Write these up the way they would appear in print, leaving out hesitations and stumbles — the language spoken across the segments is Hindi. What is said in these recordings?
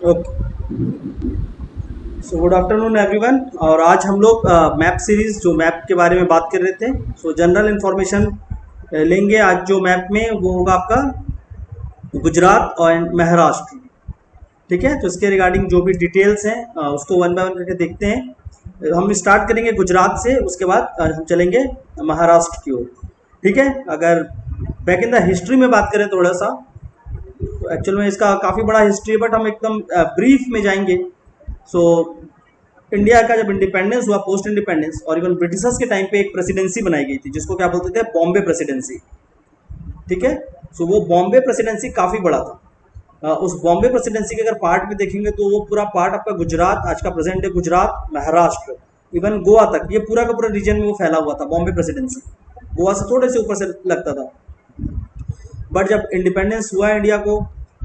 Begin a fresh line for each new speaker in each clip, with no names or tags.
Okay, so good afternoon everyone. और आज हम लोग मैप सीरीज, जो मैप के बारे में बात कर रहे थे, सो जनरल इंफॉर्मेशन लेंगे। आज जो मैप में वो होगा आपका गुजरात और महाराष्ट्र। ठीक है, तो इसके रिगार्डिंग जो भी डिटेल्स हैं उसको वन बाय वन करके देखते हैं। हम स्टार्ट करेंगे गुजरात से, उसके बाद हम चलेंगे महाराष्ट्र की ओर। ठीक है, अगर बैक इन द हिस्ट्री में बात करें थोड़ा सा, तो एक्चुअल में इसका काफ़ी बड़ा हिस्ट्री है, बट हम एकदम ब्रीफ में जाएंगे। सो इंडिया का जब इंडिपेंडेंस हुआ, पोस्ट इंडिपेंडेंस और इवन ब्रिटिशर्स के टाइम पे एक प्रेसिडेंसी बनाई गई थी जिसको क्या बोलते थे, बॉम्बे प्रेसिडेंसी। ठीक है, सो वो बॉम्बे प्रेसिडेंसी काफ़ी बड़ा था। उस बॉम्बे प्रेसिडेंसी के अगर पार्ट में देखेंगे तो वो पूरा पार्ट आपका गुजरात, आज का प्रेजेंट है गुजरात, महाराष्ट्र, इवन गोवा तक, ये पूरा का पूरा रीजन में वो फैला हुआ था बॉम्बे प्रेसिडेंसी। गोवा से थोड़े से ऊपर से लगता था। बट जब इंडिपेंडेंस हुआ इंडिया को,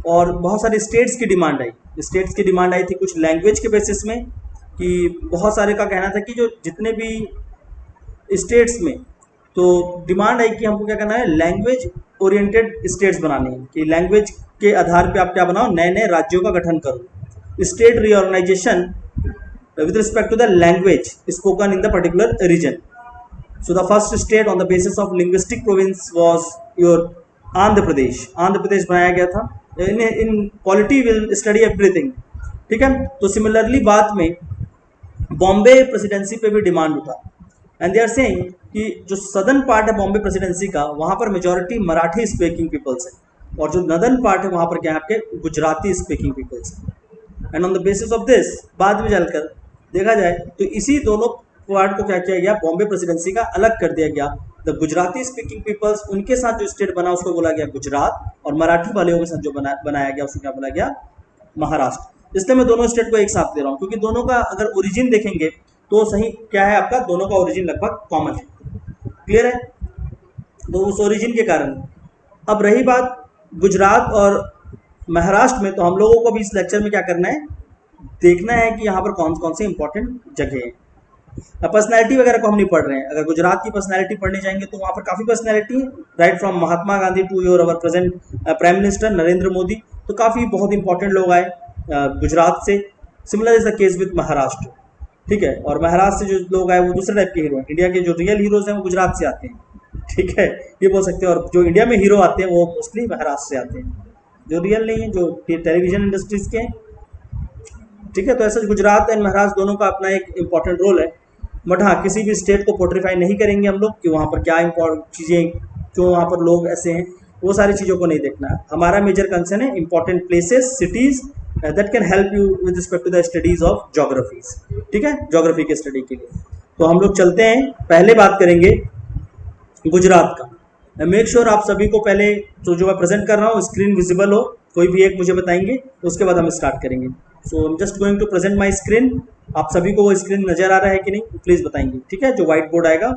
और बहुत सारे स्टेट्स की डिमांड आई, स्टेट्स की डिमांड आई थी कुछ लैंग्वेज के बेसिस में, कि बहुत सारे का कहना था कि जो जितने भी स्टेट्स में, तो डिमांड आई कि हमको क्या करना है, लैंग्वेज ओरिएंटेड स्टेट्स बनाने हैं, कि लैंग्वेज के आधार पे आप क्या बनाओ, नए नए राज्यों का गठन करो। State reorganisation with respect to the language spoken in the particular region. So the first state on the basis of linguistic province was your Andhra Pradesh. Andhra Pradesh बनाया गया था। In polity will study everything. ठीक है, तो सिमिलरली बाद में बॉम्बे प्रेसिडेंसी पे भी डिमांड उठा, एंड दे आर सेइंग कि जो सदर्न पार्ट है बॉम्बे प्रेसिडेंसी का, वहाँ पर मेजॉरिटी मराठी स्पीकिंग पीपल्स है, और जो नदर्न पार्ट है वहाँ पर क्या है, आपके गुजराती स्पीकिंग पीपल्स है। And on the basis of this बाद में चलकर देखा जाए तो इसी दोनों पार्ट को क्या किया गया, बॉम्बे प्रेसिडेंसी का अलग कर दिया गया। द गुजराती स्पीकिंग पीपल्स, उनके साथ जो स्टेट बना उसको बोला गया गुजरात, और मराठी वालों के साथ जो बनाया गया उसको क्या बोला गया, महाराष्ट्र। इसलिए मैं दोनों स्टेट को एक साथ दे रहा हूँ, क्योंकि दोनों का अगर ओरिजिन देखेंगे तो सही क्या है, आपका दोनों का ओरिजिन लगभग कॉमन है। क्लियर है, तो उस ओरिजिन के कारण। अब रही बात गुजरात और महाराष्ट्र में, तो हम लोगों को भी इस लेक्चर में क्या करना है, देखना है कि यहाँ पर कौन कौन से इंपॉर्टेंट जगह है। पर्सनैलिटी वगैरह को हम नहीं पढ़ रहे हैं। अगर गुजरात की पर्सनैलिटी पढ़ने जाएंगे तो वहाँ पर काफ़ी पर्सनैलिटी है, right from Mahatma Gandhi to your our present prime minister Narendra Modi. तो काफ़ी बहुत इंपॉर्टेंट लोग आए गुजरात से। Similar is the case with Maharashtra. ठीक है, और महाराष्ट्र से जो लोग आए वो दूसरे टाइप के हीरो हैं। इंडिया के जो रियल हीरोज हैं वो गुजरात से आते हैं। ठीक है, ये बोल सकते हैं। और जो इंडिया में हीरो आते हैं वो मोस्टली महाराष्ट्र से आते हैं, जो रियल नहीं है, जो टेलीविजन इंडस्ट्रीज के हैं। ठीक है, तो ऐसा गुजरात एंड महाराष्ट्र दोनों का अपना एक इम्पॉर्टेंट रोल है। बट हाँ, किसी भी स्टेट को पोर्ट्रीफाई नहीं करेंगे हम लोग कि वहाँ पर क्या इम्पोर्टेंट चीज़ें, क्यों वहाँ पर लोग ऐसे हैं, वो सारी चीज़ों को नहीं देखना है। हमारा मेजर कंसर्न है important places, cities that can help you with respect to the studies of geographies. ठीक है, जोग्राफी के स्टडी के लिए। तो हम लोग चलते हैं, पहले बात करेंगे गुजरात का। मेक श्योर आप सभी को पहले तो जो मैं प्रेजेंट कर रहा हूँ स्क्रीन विजिबल हो। कोई भी एक मुझे बताएंगे, उसके बाद हम स्टार्ट करेंगे। So I am just going to present my screen. आप सभी को वो स्क्रीन नजर आ रहा है कि नहीं, प्लीज बताएंगे। ठीक है, जो व्हाइट बोर्ड आएगा।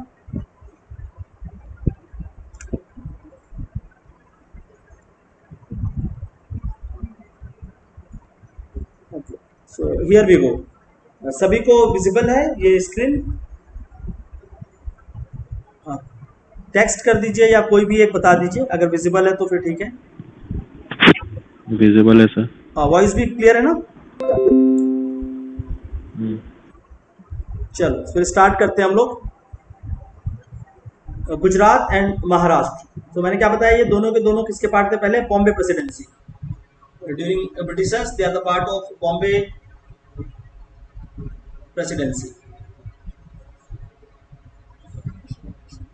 So here we go. सभी को विजिबल है ये स्क्रीन? हाँ, टेक्स्ट कर दीजिए या कोई भी एक बता दीजिए, अगर विजिबल है तो फिर ठीक है।
विजिबल है सर।
हाँ, वॉइस भी क्लियर है ना? चलो फिर स्टार्ट करते हैं हम लोग। गुजरात एंड महाराष्ट्र, तो मैंने क्या बताया, ये दोनों के दोनों किसके पार्ट थे, पहले Bombay presidency. During Britishers they are the part of Bombay presidency.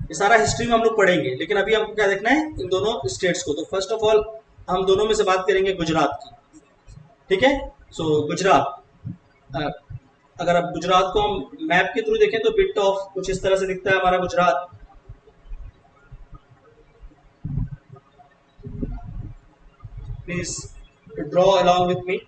ये सारा हिस्ट्री में हम लोग पढ़ेंगे, लेकिन अभी हमको क्या देखना है, इन दोनों स्टेट्स को। तो फर्स्ट ऑफ ऑल हम दोनों में से बात करेंगे गुजरात की। ठीक है, सो गुजरात, अगर आप गुजरात को हम मैप के थ्रू देखें तो बिट ऑफ कुछ इस तरह से दिखता है हमारा Gujarat. Please draw along with me.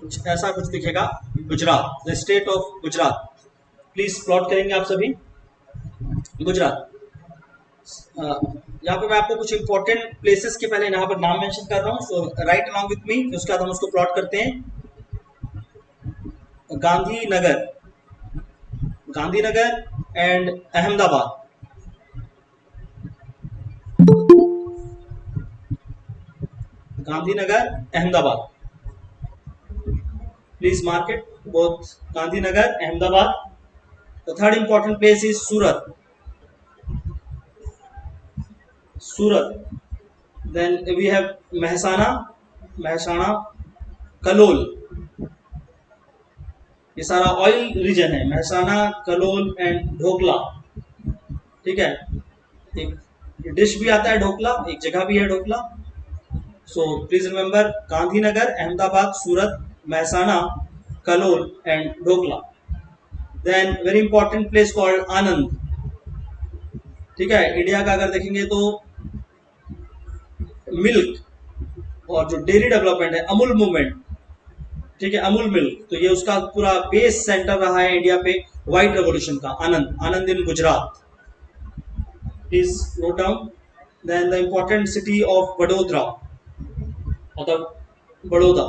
कुछ ऐसा कुछ दिखेगा Gujarat, the state of Gujarat. Please plot करेंगे आप सभी गुजरात। यहाँ पे मैं आपको कुछ इंपॉर्टेंट प्लेसेस के पहले यहाँ पर नाम मेंशन कर रहा हूँ, सो राइट अलोंग विथ मी, उसके बाद हम उसको प्लॉट करते हैं। Gandhinagar, Gandhinagar and Ahmedabad. Gandhinagar, Ahmedabad, please mark it, both Gandhinagar, Ahmedabad. The third important place is Surat, Surat. Then we have Mehsana, Mehsana, Kalol, ये सारा ऑयल रीजन है, महसाना, कलोल एंड ढोकला। ठीक है, एक डिश भी आता है ढोकला, एक जगह भी है ढोकला। So please remember Gandhinagar, Ahmedabad, Surat, Mehsana, Kalol and ढोकला। Then very important place called Anand. ठीक है, इंडिया का अगर देखेंगे तो मिल्क और जो डेयरी डेवलपमेंट है, अमूल मूवमेंट, ठीक है, अमूल मिल्क, तो ये उसका पूरा बेस सेंटर रहा है इंडिया पे व्हाइट रेवोल्यूशन का। Anand, Anand in Gujarat, please note down. Then the important city of Vadodara, मतलब बड़ौदा।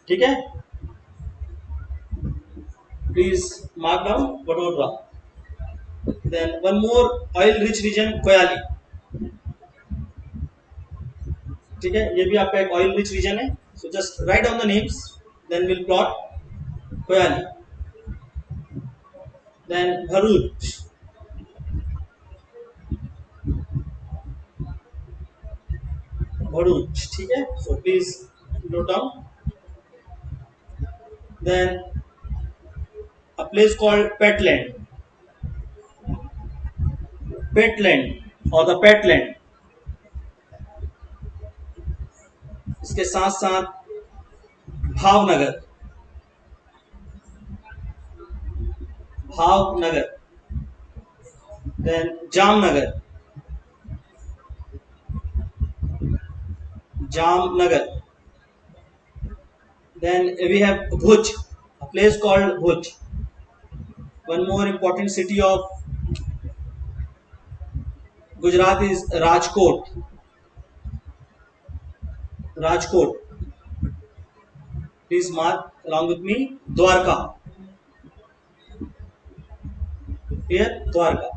ठीक है, please mark down Vadodara. Then one more oil rich region, Koyali. ठीक है, ये भी आपका एक ऑयल रिच रीजन है। So just write down the names, then will plot. Koyali, then Bharuch, Bharuch. ठीक है, so please note down. Then a place called Petland, Petland or the Petland। इसके साथ साथ Bhavnagar, Bhavnagar, then Jamnagar, Jamnagar, then we have Bhuj, a place called Bhuj। One more important city of Gujarat is Rajkot, Rajkot, please mark along with me, Dwarka, here Dwarka।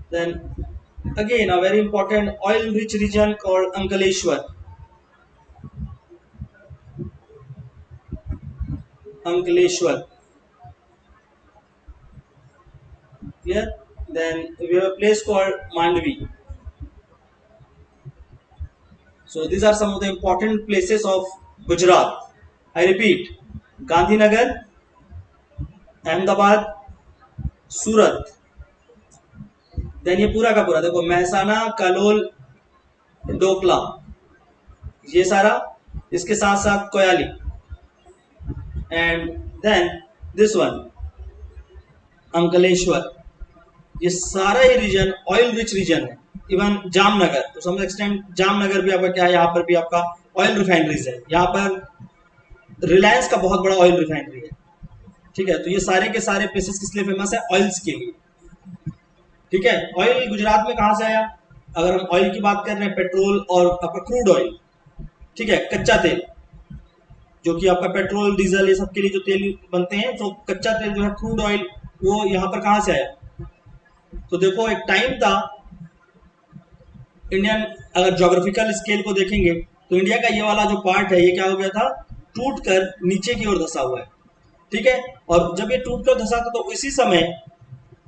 Then again a very important oil rich region called Ankleshwar, Ankleshwar, here। Then we have a place called Mandvi। So these are some of the important places of Gujarat। I repeat, Gandhinagar, Ahmedabad, Surat, then ये पूरा का पूरा देखो, महसाना, कलोल, डोकला, ये सारा, इसके साथ साथ Koyali, and then this one Ankleshwar. ये सारा ही रीजन ऑयल रिच रीजन है। इवन जामनगर, तो सम एक्सटेंट जामनगर भी आपका क्या है, यहाँ पर भी आपका ऑयल रिफाइनरीज है। यहाँ पर रिलायंस का बहुत बड़ा ऑयल रिफाइनरी है। ठीक है, तो ये सारे के सारे प्लेसेस किस लिए फेमस है, ऑयल्स के लिए। ठीक है, ऑयल गुजरात में कहां से आया, अगर हम ऑयल की बात कर रहे हैं, पेट्रोल और आपका क्रूड ऑयल, ठीक है, कच्चा तेल, जो कि आपका पेट्रोल, डीजल, ये सब के लिए जो तेल बनते हैं, तो कच्चा तेल जो है, क्रूड ऑयल, वो यहाँ पर कहां से आया। तो देखो एक टाइम था इंडियन, अगर ज्योग्राफिकल स्केल को देखेंगे तो इंडिया का ये वाला जो पार्ट है, ये क्या हो गया था, टूट कर नीचे की ओर धंसा हुआ है। ठीक है, और जब ये टूट कर धंसा था तो इसी समय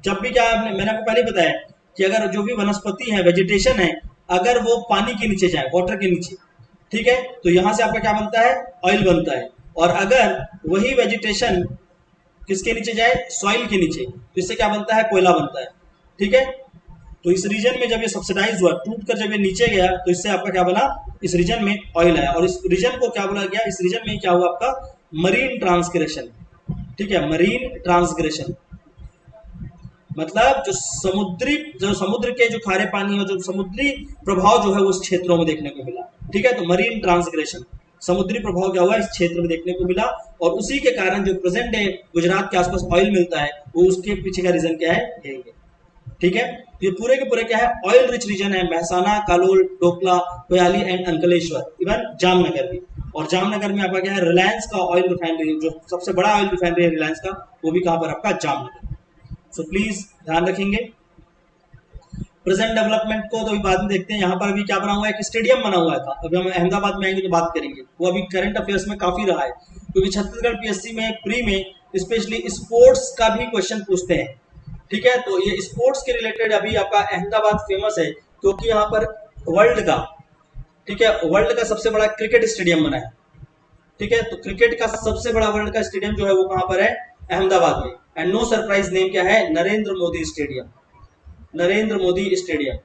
जब भी क्या मैंने आपको पहले बताया कि अगर जो भी वनस्पति है, वेजिटेशन है, अगर वो पानी के नीचे जाए, वाटर के नीचे, ठीक है, तो यहां से आपका क्या बनता है, ऑयल बनता है। और अगर वही वेजिटेशन किसके नीचे जाए, सॉइल के नीचे, तो इससे क्या बनता है, कोयला बनता है। ठीक है, तो इस रीजन में जब ये सब्सिडाइज हुआ, टूट कर जब ये नीचे गया, तो इससे आपका क्या बना, इस रीजन में ऑयल आया। और इस रीजन को क्या बोला गया, इस रीजन में क्या हुआ आपका, मरीन ट्रांसग्रेशन। ठीक है, मरीन ट्रांसग्रेशन मतलब जो समुद्र के जो खारे पानी और जो समुद्री प्रभाव जो है वो इस क्षेत्रों में देखने को मिला। ठीक है, तो मरीन ट्रांसग्रेशन, समुद्री प्रभाव क्या हुआ, इस क्षेत्र में देखने को मिला। और उसी के कारण जो प्रेजेंट डे गुजरात के आसपास ऑयल मिलता है, वो उसके पीछे का रीजन क्या है, यही है। ठीक है, ये पूरे के पूरे क्या है, ऑयल रिच रीजन है, महसाना, कालोल, डोकला, कोयाली एंड अंकलेश्वर, इवन जामनगर भी। और जामनगर में आपका क्या है, रिलायंस का ऑयल रिफाइनरी, जो सबसे बड़ा ऑयल रिफाइनरी है रिलायंस का, वो भी कहाँ पर आपका, जामनगर। सो प्लीज ध्यान रखेंगे। प्रेजेंट डेवलपमेंट को तो अभी बाद में देखते हैं। यहाँ पर अभी क्या बना हुआ है, एक स्टेडियम बना हुआ था, अभी हम अहमदाबाद में आएंगे तो बात करेंगे, वो अभी करंट अफेयर्स में काफी रहा है, क्योंकि छत्तीसगढ़ पीएससी में प्री में स्पेशली स्पोर्ट्स का भी क्वेश्चन पूछते हैं। ठीक है, तो ये स्पोर्ट्स के रिलेटेड अभी आपका अहमदाबाद फेमस है, क्योंकि यहाँ पर वर्ल्ड का, ठीक है, वर्ल्ड का सबसे बड़ा क्रिकेट स्टेडियम बना है। ठीक है, तो क्रिकेट का सबसे बड़ा वर्ल्ड का स्टेडियम जो है वो कहाँ पर है, अहमदाबाद में। एंड नो सरप्राइज नेम क्या है, Narendra Modi stadium, Narendra Modi stadium.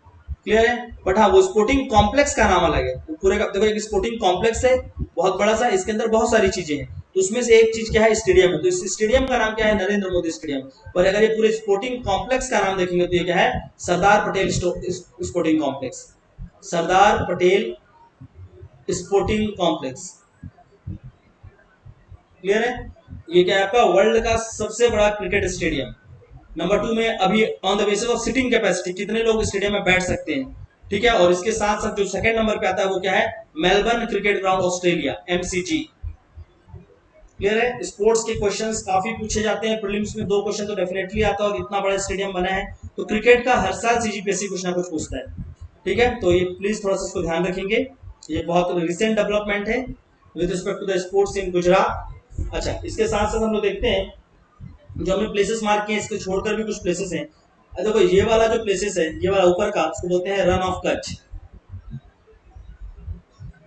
Clear है, बट हाँ वो स्पोर्टिंग कॉम्प्लेक्स का नाम अलग है। तो पूरे का देखो, एक स्पोर्टिंग कॉम्प्लेक्स है बहुत बड़ा सा, इसके अंदर बहुत सारी चीजें हैं, तो उसमें से एक चीज क्या है, स्टेडियम है। तो इस स्टेडियम का नाम क्या है, नरेंद्र मोदी स्टेडियम। पर अगर ये पूरे स्पोर्टिंग कॉम्प्लेक्स का नाम देखेंगे तो ये क्या है, Sardar Patel sporting complex, Sardar Patel sporting complex. Clear है, ये क्या है आपका, वर्ल्ड का सबसे बड़ा क्रिकेट स्टेडियम। नंबर 2 में अभी on the basis of sitting capacity, कितने लोग स्टेडियम में बैठ सकते हैं। ठीक है, और इसके साथ साथ जो सेकंड नंबर पे आता है वो क्या है, Melbourne cricket ground Australia, MCG. Clear है, स्पोर्ट्स के क्वेश्चंस काफी पूछे जाते हैं, प्रीलिम्स में 2 क्वेश्चन तो डेफिनेटली आता है, और इतना बड़ा स्टेडियम बना है तो क्रिकेट का हर साल सीजीपीएससी कुछ ना कुछ पूछता है। ठीक है, तो ये प्लीज थोड़ा सा इसको ध्यान रखेंगे, ये बहुत रिसेंट डेवलपमेंट है with respect to the sports in Gujarat. अच्छा, इसके साथ साथ हम लोग देखते हैं जो हमने प्लेसेस मार्क किए, इसको छोड़कर भी कुछ प्लेसेस हैं। देखो ये वाला जो प्लेसेस है, ये वाला ऊपर का, उसको बोलते हैं रन ऑफ कच्छ।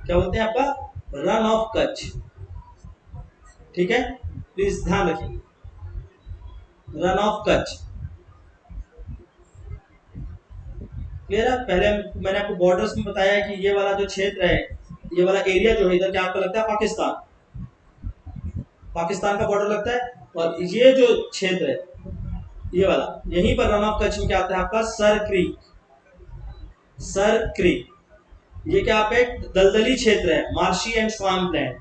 क्या बोलते हैं आपका, रन ऑफ कच्छ। ठीक है, प्लीज ध्यान रखिए, रन ऑफ कच्छ। क्लियर है, पहले मैंने आपको बॉर्डर्स में बताया कि ये वाला जो क्षेत्र है, ये वाला एरिया जो है इधर, क्या आपको लगता है, पाकिस्तान, पाकिस्तान का बॉर्डर लगता है। और ये जो क्षेत्र है, ये वाला, यहीं पर रन ऑफ कच्छ में क्या आता है आपका, सर क्रीक, सर क्रीक। ये क्या आप एक दलदली क्षेत्र है, marshy and swamp land,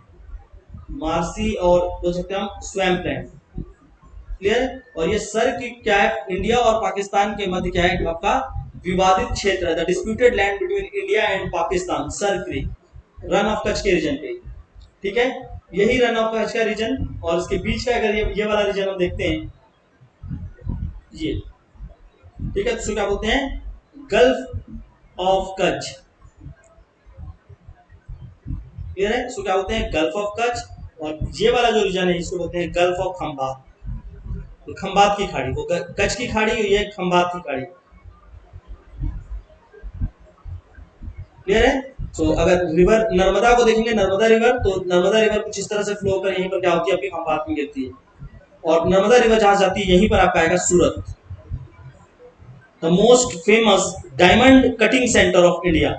marshy और बोल सकते हैं हम स्वैम्प लैंड। क्लियर, और ये सर क्रीक क्या है, इंडिया और पाकिस्तान के मध्य क्या है आपका विवादित क्षेत्र है, the disputed land between India and Pakistan, sir creek, run of Kutch के रीजन पे। ठीक है, यही रन ऑफ कच्छ का रीजन, और इसके बीच का अगर ये वाला रीजन हम देखते हैं, ये, ठीक है, तो क्या बोलते हैं, गल्फ ऑफ कच्छ। क्लियर है, इसको क्या बोलते हैं, गल्फ ऑफ कच्छ। और ये वाला जो रीजन है इसको बोलते हैं गल्फ ऑफ खंबात, तो खंबात की खाड़ी, वो कच्छ की खाड़ी, ये खंबात की खाड़ी। क्लियर है, तो अगर रिवर नर्मदा को देखेंगे, नर्मदा रिवर, तो नर्मदा रिवर कुछ इस तरह से फ्लो कर यहीं पर क्या होती है, आपकी खंबात में गिरती है। और नर्मदा रिवर जहां जाती है यहीं पर आपका आएगा Surat, the most famous diamond cutting centre of India.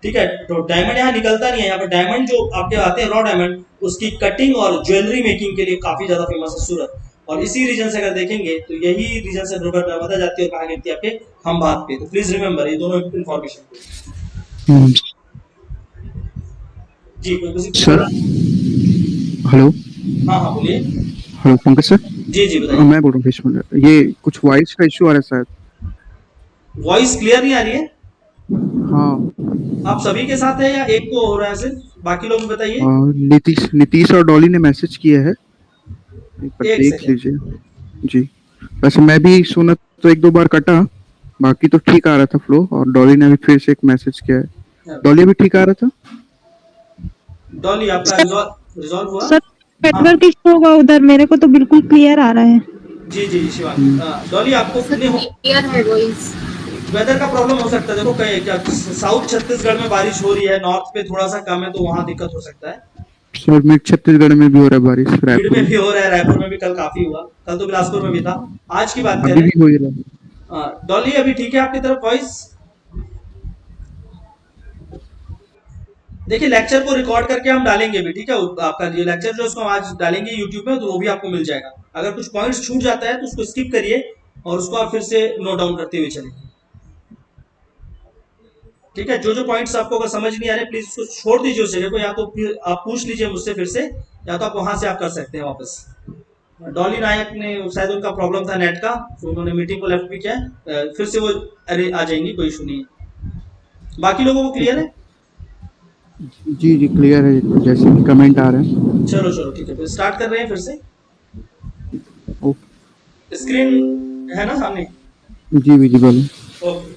ठीक है, तो डायमंड यहाँ निकलता नहीं है, यहाँ पर डायमंड जो आपके आते हैं रॉ डायमंड, उसकी कटिंग और ज्वेलरी मेकिंग के लिए काफी ज्यादा फेमस है सूरत। और इसी रीजन से अगर देखेंगे तो यही रीजन से रिवर नर्मदा जाती है और कहाँ गिरती है, आपके खंबात पे। तो प्लीज रिमेंबर ये दोनों इंफॉर्मेशन। जी
सर, हेलो।
हाँ हाँ बोलिए।
Hello Pankaj sir.
जी जी बताइए।
मैं बोल रहा हूँ, ये कुछ वॉइस का इशू आ रहा है शायद।
वॉइस क्लियर नहीं आ रही है?
हाँ।
आप सभी के साथ है या एक को हो रहा है सिर्फ, बाकी लोग बताइए।
नीतीश और डॉली ने मैसेज किया है, एक बार देख लीजिए। जी, वैसे मैं भी सुना तो 1-2 बार कटा, बाकी तो ठीक आ रहा था फ्लो। और डॉली ने भी फिर से एक मैसेज किया है, डॉली भी ठीक आ रहा था।
डॉली आपका रिजॉल्व हुआ?
सर नेटवर्क इशू होगा उधर, मेरे को तो बिल्कुल क्लियर आ रहा है।
जी जी शिवानी। डॉली आपको
क्लियर है वॉइस?
वेदर का प्रॉब्लम हो सकता है, देखो कहीं क्या साउथ छत्तीसगढ़ में बारिश हो रही है, नॉर्थ पे थोड़ा सा कम है, तो वहाँ दिक्कत हो सकता है।
सर मिड छत्तीसगढ़ में भी हो रहा है बारिश,
रायपुर में भी हो रहा है, रायपुर में भी कल काफी हुआ, कल तो बिलासपुर में भी था। आज की बात करें,
अभी भी हो रहा है।
डॉली अभी ठीक है आपकी तरफ वॉइस? देखिए लेक्चर को रिकॉर्ड करके हम डालेंगे भी, ठीक है, आपका ये लेक्चर जो उसको आज डालेंगे यूट्यूब में, तो वो भी आपको मिल जाएगा। अगर कुछ पॉइंट्स छूट जाता है तो उसको स्किप करिए और उसको आप फिर से नोट डाउन करते हुए चलिए। ठीक है, जो जो पॉइंट्स आपको अगर समझ नहीं आ रहे प्लीज उसको छोड़ दीजिए उस जगह को, या तो फिर आप पूछ लीजिए मुझसे फिर से, या तो आप वहां से आप कर सकते हैं वापस। डॉली नायक ने शायद उनका प्रॉब्लम था नेट का, तो उन्होंने मीटिंग को लेफ्ट भी किया, फिर से वो अरे आ जाएंगी, कोई इशू नहीं है। बाकी लोगों को क्लियर है?
जी जी क्लियर है, जैसे कि कमेंट आ रहे हैं।
चलो चलो ठीक है, फिर स्टार्ट कर रहे हैं फिर से।
ओके।
स्क्रीन है ना सामने?
जी विजिबल है।
ओके।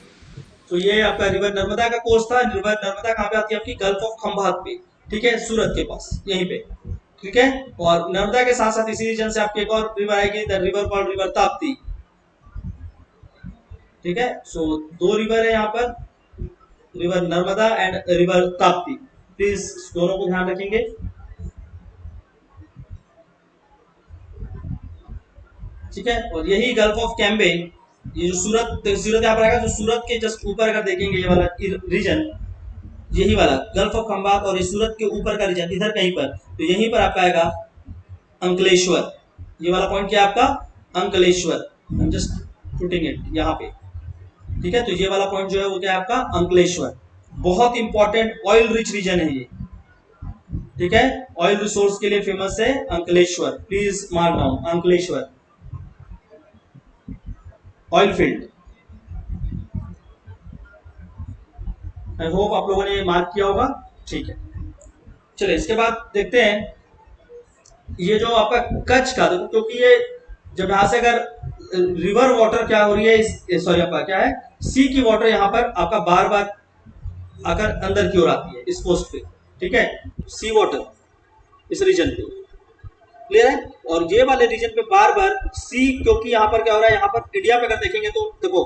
तो ये आपका रिवर नर्मदा का कोर्स था। रिवर नर्मदा कहाँ पे आती है? आपकी गल्फ ऑफ खंभात पे, ठीक है, सूरत के पास, यहीं पे, ठीक है। और नर्मदा के साथ साथ इसी रीजन से आपकी एक और रिवर आएगी, the river called river Tapti, ठीक है। सो दो रिवर है यहाँ पर, river Narmada and river Tapti. Please दोनों को ध्यान रखेंगे, ठीक है। और यही गल्फ ऑफ कैम्बे, ये जो सूरत सूरत यहाँ पर आएगा, जो सूरत के जस्ट ऊपर अगर देखेंगे ये वाला रीजन, यही वाला गल्फ ऑफ खंभात और ये सूरत के ऊपर का रीजन इधर कहीं पर, तो यहीं पर आपका आएगा अंकलेश्वर। ये वाला पॉइंट क्या है आपका? अंकलेश्वर। आई एम जस्ट पुटिंग इट यहाँ पे, ठीक है। तो ये वाला पॉइंट जो है वो क्या है आपका? अंकलेश्वर। बहुत इंपॉर्टेंट ऑयल रिच रीजन है ये, ठीक है। ऑयल रिसोर्स के लिए फेमस है Ankleshwar. Please mark down Ankleshwar oil field. I hope आप लोगों ने मार्क किया होगा, ठीक है। चलिए इसके बाद देखते हैं ये जो आपका कच्छ का, देखो क्योंकि ये जब यहां से अगर रिवर वाटर क्या हो रही है, सॉरी आपका क्या है, सी की वाटर यहाँ पर आपका बार बार आकर अंदर की ओर आती है इस कोस्ट पे, ठीक है। सी वाटर इस रीजन पे, क्लियर है। और ये वाले रीजन पे बार बार सी, क्योंकि यहाँ पर क्या हो रहा है, यहाँ पर इंडिया पे अगर देखेंगे तो देखो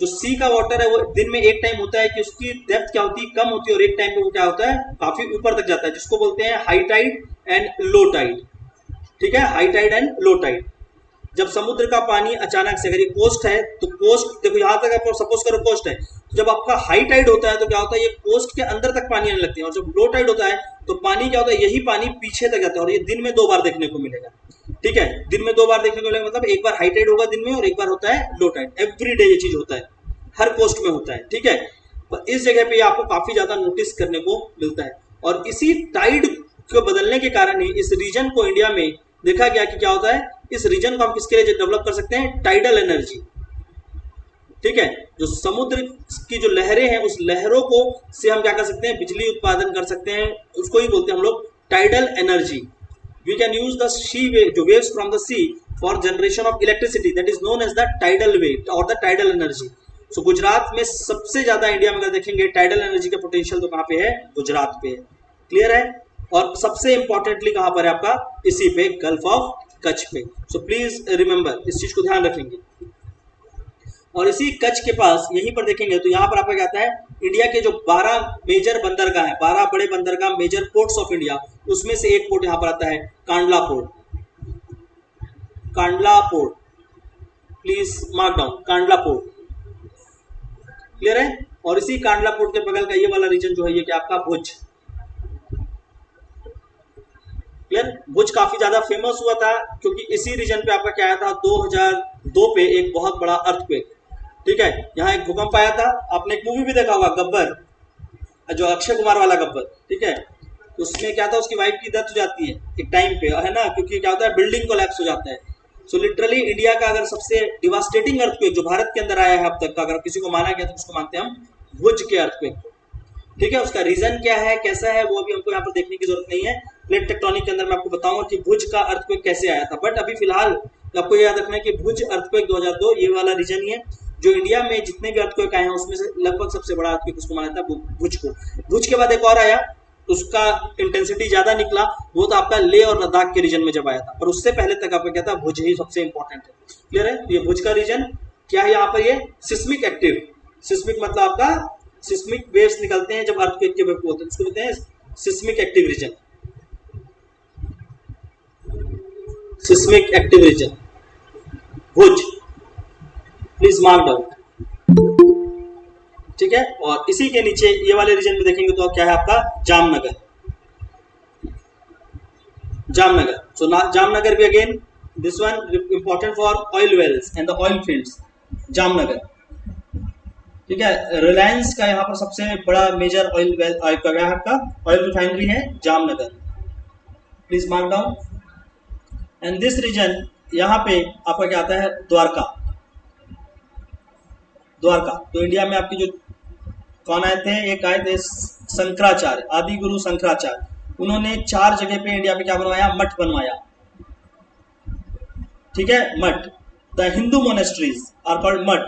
जो सी का वाटर है वो दिन में एक टाइम होता है कि उसकी डेप्थ क्या होती है, कम होती है, और एक टाइम पे वो क्या होता है, काफी ऊपर तक जाता है, जिसको बोलते हैं high tide and low tide, ठीक है। High tide and low tide. जब समुद्र का पानी अचानक से, अगर ये कोस्ट है तो कोस्ट देखो यहां तक आप सपोज करो कोस्ट है, तो जब आपका हाई टाइड होता है तो क्या होता है, ये कोस्ट के अंदर तक पानी आने लगती है, और जब लो टाइड होता है तो पानी क्या होता है, यही पानी पीछे तक जाता है, और ये दिन में 2 बार देखने को मिलेगा, ठीक है। दिन में 2 बार देखने को मिलेगा, मतलब एक बार हाई टाइड होगा दिन में और एक बार होता है लो टाइड। एवरी डे ये चीज होता है, हर कोस्ट में होता है, ठीक है। इस जगह पे आपको काफी ज्यादा नोटिस करने को मिलता है, और इसी टाइड को बदलने के कारण ही इस रीजन को इंडिया में देखा गया कि क्या होता है, इस रीजन को हम किसके लिए डेवलप कर सकते हैं, टाइडल एनर्जी, ठीक है। जो समुद्र की जो लहरें हैं उस लहरों को से हम क्या कर सकते हैं, बिजली उत्पादन कर सकते हैं, उसको ही बोलते हैं हम लोग tidal energy. We can use the sea wave, जो waves from the sea for generation of electricity, that is known as the tidal wave और the tidal energy. So Gujarat में सबसे ज्यादा इंडिया में अगर देखेंगे टाइडल एनर्जी का पोटेंशियल तो कहाँ पे है, गुजरात पे है, क्लियर है। और सबसे इंपॉर्टेंटली कहां पर है आपका, इसी पे गल्फ ऑफ कच्छ पे। सो प्लीज रिमेंबर, इस चीज को ध्यान रखेंगे। और इसी कच्छ के पास यहीं पर देखेंगे तो यहाँ पर आपका क्या आता है, इंडिया के जो 12 मेजर बंदरगाह है, 12 बड़े बंदरगाह मेजर पोर्ट्स ऑफ इंडिया, उसमें से एक पोर्ट यहाँ पर आता है Kandla port. Kandla port, please mark down Kandla port, clear है। और इसी कांडला पोर्ट के बगल का ये वाला रीजन जो है ये क्या आपका भुज, क्लियर। भुज काफी ज्यादा फेमस हुआ था क्योंकि इसी रीजन पे आपका क्या आया था 2002 पे एक बहुत बड़ा अर्थक्वेक, ठीक है। यहाँ एक भूकंप आया था, आपने एक मूवी भी देखा होगा गब्बर, जो अक्षय कुमार वाला गब्बर, ठीक है। तो उसमें क्या था, उसकी वाइफ की डेथ हो जाती है एक टाइम पे, है ना, क्योंकि क्या होता है बिल्डिंग कोलैप्स हो जाता है। सो लिटरली इंडिया का अगर सबसे डिवास्टेटिंग अर्थक्वेक जो भारत के अंदर आया है अब तक का, अगर किसी को माना गया तो उसको मानते हैं हम भुज के अर्थक्वेक को, ठीक है। उसका रीजन क्या है, कैसा है, वो अभी हमको यहाँ पर देखने की जरूरत नहीं है। प्लेट टेक्टोनिक के अंदर मैं आपको बताऊंगा कि भुज का अर्थक्वेक कैसे आया था, बट अभी फिलहाल आपको याद रखना है कि भुज अर्थक्वेक 2002 ये वाला रीजन ही है जो इंडिया में जितने भी अर्थक्वेक आए हैं उसमें से लगभग सबसे बड़ा अर्थक्वेक उसको माना था भुज को। भुज के बाद एक और आया, उसका इंटेंसिटी ज्यादा निकला, वो तो आपका ले और लद्दाख के रीजन में जब आया था, पर उससे पहले तक आपका क्या था, भुज ही सबसे इंपॉर्टेंट है, क्लियर है। ये भुज का रीजन क्या है, यहाँ पर ये सिस्मिक एक्टिव, सिस्मिक मतलब आपका सिस्मिक वेव्स निकलते हैं जब अर्थक्वेक के वेव होते हैं, उसको कहते हैं seismic active region, seismic active region Bhuj, please mark down, ठीक है। और इसी के नीचे ये वाले रीजन में देखेंगे तो क्या है आपका जामनगर, जामनगर। सो जामनगर भी again this one important for oil wells and the oil fields, Jamnagar, ठीक है। रिलायंस का यहाँ पर सबसे बड़ा मेजर ऑयल वेल का ऑयल रिफाइनरी है Jamnagar, please mark down. And this region यहाँ पे आपका क्या आता है, द्वारका, द्वारका। तो इंडिया में आपकी जो कौन आए थे, एक आए थे शंकराचार्य, आदि गुरु शंकराचार्य, उन्होंने 4 जगह पे इंडिया में क्या बनवाया, मठ बनवाया। ठीक है, math, the Hindu monasteries are called math.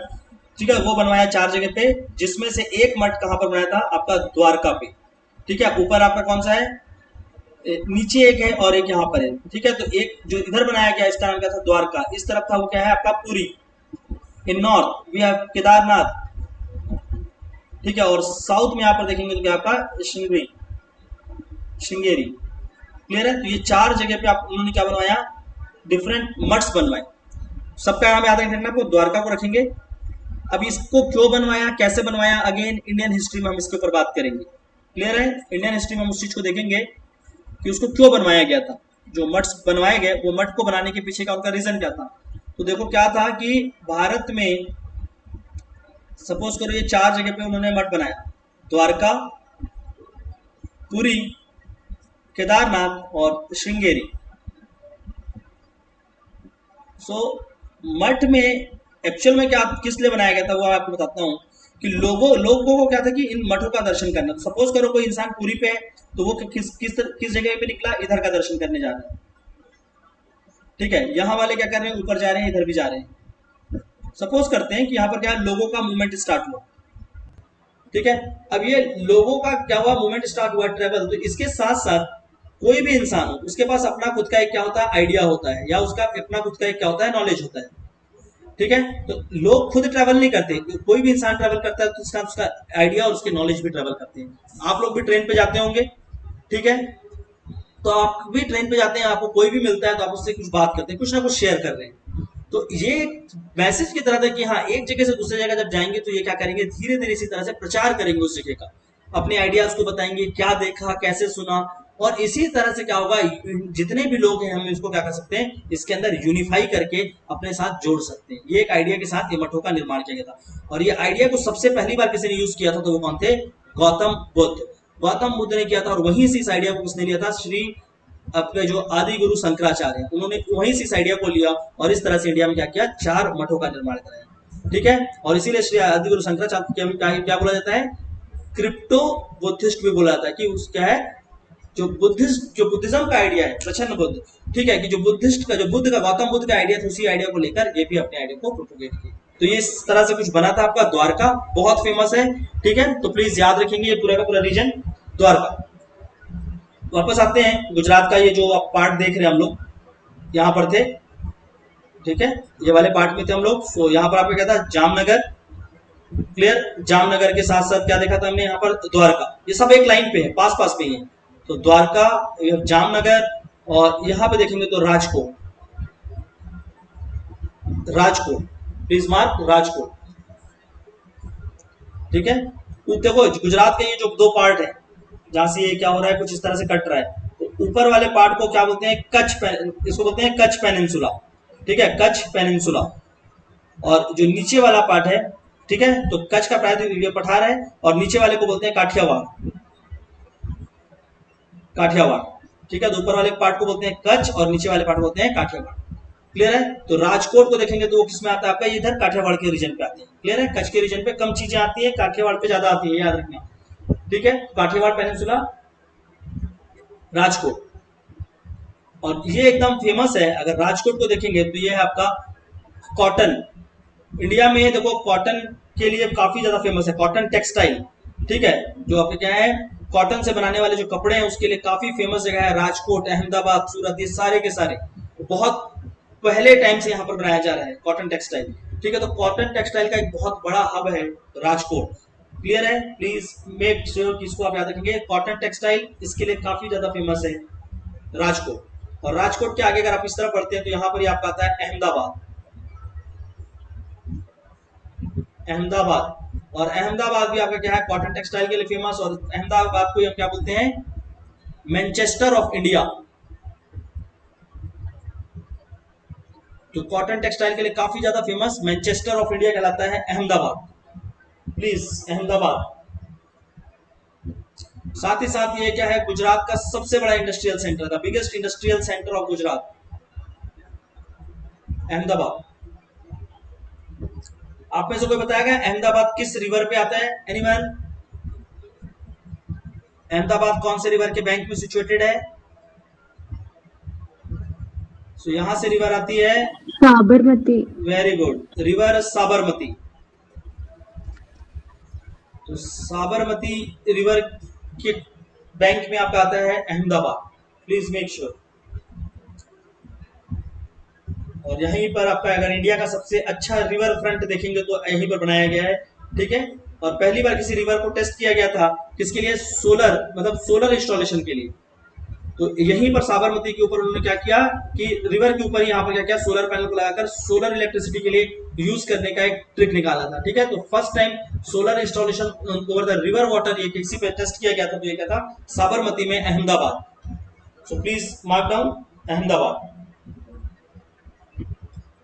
ठीक है, वो बनवाया 4 जगह पे, जिसमें से एक मठ कहाँ पर बनाया था, आपका द्वारका पे। ठीक है, ऊपर आपका कौन सा है, नीचे एक है और एक यहाँ पर है। ठीक है, तो एक जो इधर बनाया गया इसका नाम क्या था, द्वारका। इस तरफ था वो क्या है आपका, पुरी। इन नॉर्थ वी हैव केदारनाथ। ठीक है, और साउथ में यहाँ पर देखेंगे तो क्या आपका श्रृंगेरी, श्रृंगेरी। क्लियर है, तो ये 4 जगह पे आप उन्होंने क्या बनवाया, डिफरेंट मठ्स बनवाए। सबका नाम याद रखना, आपको द्वारका को रखेंगे। अब इसको क्यों बनवाया, कैसे बनवाया, अगेन इंडियन हिस्ट्री में हम इसके ऊपर बात करेंगे। क्लियर है, इंडियन हिस्ट्री में हम उस चीज को देखेंगे कि उसको क्यों बनवाया गया था। जो मठ बनवाए गए, वो मठ को बनाने के पीछे का उनका रीजन क्या था। तो देखो क्या था कि भारत में सपोज करो ये 4 जगह पे उन्होंने मठ बनाया, द्वारका, पुरी, केदारनाथ और श्रृंगेरी। सो मठ में एक्चुअल में क्या किस लिए बनाया गया था, वो आपको बताता हूँ कि लोगों को क्या था कि इन मठों का दर्शन करना। तो सपोज करो कोई इंसान पुरी पे है, तो वो किस जगह पे निकला, इधर का दर्शन करने जा रहा है। ठीक है, यहाँ वाले क्या कर रहे हैं, ऊपर जा रहे हैं, इधर भी जा रहे हैं। सपोज करते हैं कि यहाँ पर क्या है, लोगों का मूवमेंट स्टार्ट हुआ। ठीक है, अब ये लोगों का क्या हुआ, मूवमेंट स्टार्ट हुआ, ट्रेवल। तो इसके साथ साथ कोई भी इंसान हो, उसके पास अपना खुद का एक क्या होता है, आइडिया होता है, या उसका अपना खुद का एक क्या होता है, नॉलेज होता है। ठीक है, तो लोग खुद ट्रैवल नहीं करते, कोई भी इंसान ट्रैवल करता है तो उसका आइडिया और उसके नॉलेज भी ट्रैवल करते हैं। आप लोग भी ट्रेन पे जाते होंगे। ठीक है, तो आप भी ट्रेन पे जाते हैं, आपको कोई भी मिलता है तो आप उससे कुछ बात करते हैं, कुछ ना कुछ शेयर कर रहे हैं। तो ये मैसेज की तरह था कि हाँ, एक जगह से दूसरी जगह जब जाएंगे तो ये क्या करेंगे, धीरे धीरे इसी तरह से प्रचार करेंगे उस जगह का, अपने आइडियाज को बताएंगे, क्या देखा, कैसे सुना। और इसी तरह से क्या होगा, जितने भी लोग हैं हम इसको क्या कर सकते हैं, इसके अंदर यूनिफाई करके अपने साथ जोड़ सकते हैं। ये एक आइडिया के साथ ये मठों का निर्माण किया गया था। और ये आइडिया को सबसे पहली बार किसी ने यूज किया था, तो वो कौन थे, गौतम बुद्ध। गौतम बुद्ध ने किया था, और वहीं से इस आइडिया को किसने लिया था, श्री अपने जो आदि गुरु शंकराचार्य हैं, उन्होंने वहीं से इस आइडिया को लिया और इस तरह से इंडिया में क्या किया, 4 मठों का निर्माण कराया। ठीक है, और इसीलिए श्री आदि गुरु शंकराचार्य को क्या बोला जाता है, क्रिप्टो बुद्धिस्ट भी बोला जाता है। कि उस क्या है, जो बुद्धिज्म का आइडिया है, प्रचन्न बुद्ध। ठीक है, कि जो बुद्धिस्ट का, जो बुद्ध का, गौतम बुद्ध का आइडिया था, उसी आइडिया को लेकर ये भी अपने आइडिया को प्रोपोगेट किया। तो ये इस तरह से कुछ बना था आपका द्वारका, बहुत फेमस है। ठीक है, तो प्लीज याद रखेंगे ये पूरा का पूरा रीजन द्वारका। वापस आते हैं, गुजरात का ये जो आप पार्ट देख रहे हैं हम लोग, यहाँ पर थे। ठीक है, ये वाले पार्ट में थे हम लोग। तो यहाँ पर आपका क्या था, जामनगर। क्लियर, जामनगर के साथ साथ क्या देखा था हमने, यहाँ पर द्वारका। ये सब एक लाइन पे है, पास पास पे ही है। तो द्वारका, जामनगर, और यहाँ पे देखेंगे तो राजकोट। Rajkot, please mark Rajkot. ठीक है, देखो गुजरात के ये जो 2 पार्ट है, जहां से ये क्या हो रहा है, कुछ इस तरह से कट रहा है। तो ऊपर वाले पार्ट को क्या बोलते हैं, इसको बोलते हैं कच्छ पेनिनसुला। ठीक है, कच्छ पेनिनसुला। और जो नीचे वाला पार्ट है, ठीक है, तो कच्छ का प्रायद्वीपीय पठार है, और नीचे वाले को बोलते हैं काठियावाड़। काठियावाड़। ठीक है, तो ऊपर वाले पार्ट को बोलते हैं कच्छ और नीचे वाले पार्ट को बोलते हैं काठियावाड़। क्लियर है, तो राजकोट को देखेंगे तो वो किसमें आता है आपका, इधर काठियावाड़ के रीजन पे आते हैं। क्लियर है, कच्छ के रीजन पे कम चीजें आती है, काठियावाड़ पे ज्यादा आती है, याद रखना। ठीक है, काठियावाड़ पेनिनसुला, राजकोट। और ये एकदम फेमस है। अगर राजकोट को देखेंगे तो ये है आपका कॉटन। इंडिया में देखो कॉटन के लिए काफी ज्यादा फेमस है, कॉटन टेक्सटाइल। ठीक है, जो आपके क्या है, कॉटन से बनाने वाले जो कपड़े हैं उसके लिए काफी फेमस जगह है राजकोट, अहमदाबाद, सूरत, ये सारे के सारे बहुत पहले टाइम से यहाँ पर बनाया जा रहा है कॉटन टेक्सटाइल। ठीक है, तो कॉटन टेक्सटाइल का एक बहुत बड़ा हब है राजकोट। क्लियर है, प्लीज मेक श्योर कि इसको आप याद रखेंगे, कॉटन टेक्सटाइल इसके लिए काफी ज्यादा फेमस है राजकोट। और राजकोट के आगे अगर आप इस तरह पढ़ते हैं तो यहाँ पर ही आपका आता है अहमदाबाद। अहमदाबाद, और अहमदाबाद भी आपका क्या है, कॉटन टेक्सटाइल के लिए फेमस। और अहमदाबाद को हम क्या बोलते हैं, मैनचेस्टर ऑफ इंडिया। तो कॉटन टेक्सटाइल के लिए काफी ज्यादा फेमस मैनचेस्टर ऑफ इंडिया कहलाता है अहमदाबाद। प्लीज अहमदाबाद। साथ ही साथ ये क्या है, गुजरात का सबसे बड़ा इंडस्ट्रियल सेंटर था, biggest industrial centre of Gujarat, Ahmedabad. आप में से कोई बताएगा अहमदाबाद किस रिवर पे आता है, एनीवन? अहमदाबाद कौन से रिवर के बैंक में सिचुएटेड है? सो यहां से रिवर आती है
Sabarmati.
Very good, river Sabarmati. तो साबरमती रिवर के बैंक में आपका आता है अहमदाबाद, प्लीज मेक श्योर। और यहीं पर आपका अगर इंडिया का सबसे अच्छा रिवर फ्रंट देखेंगे तो यहीं पर बनाया गया है, ठीक है। और पहली बार किसी रिवर को टेस्ट किया गया था किसके लिए? सोलर, मतलब सोलर इंस्टॉलेशन के लिए। तो यहीं पर साबरमती के ऊपर उन्होंने क्या किया कि रिवर के ऊपर यहाँ पर क्या किया, सोलर पैनल को लगाकर सोलर इलेक्ट्रिसिटी के लिए यूज करने का एक ट्रिक निकाला था, ठीक है। तो first time solar installation over the river water ये किसी पे टेस्ट किया गया था, तो ये क्या था? साबरमती में, Ahmedabad. So please mark down Ahmedabad.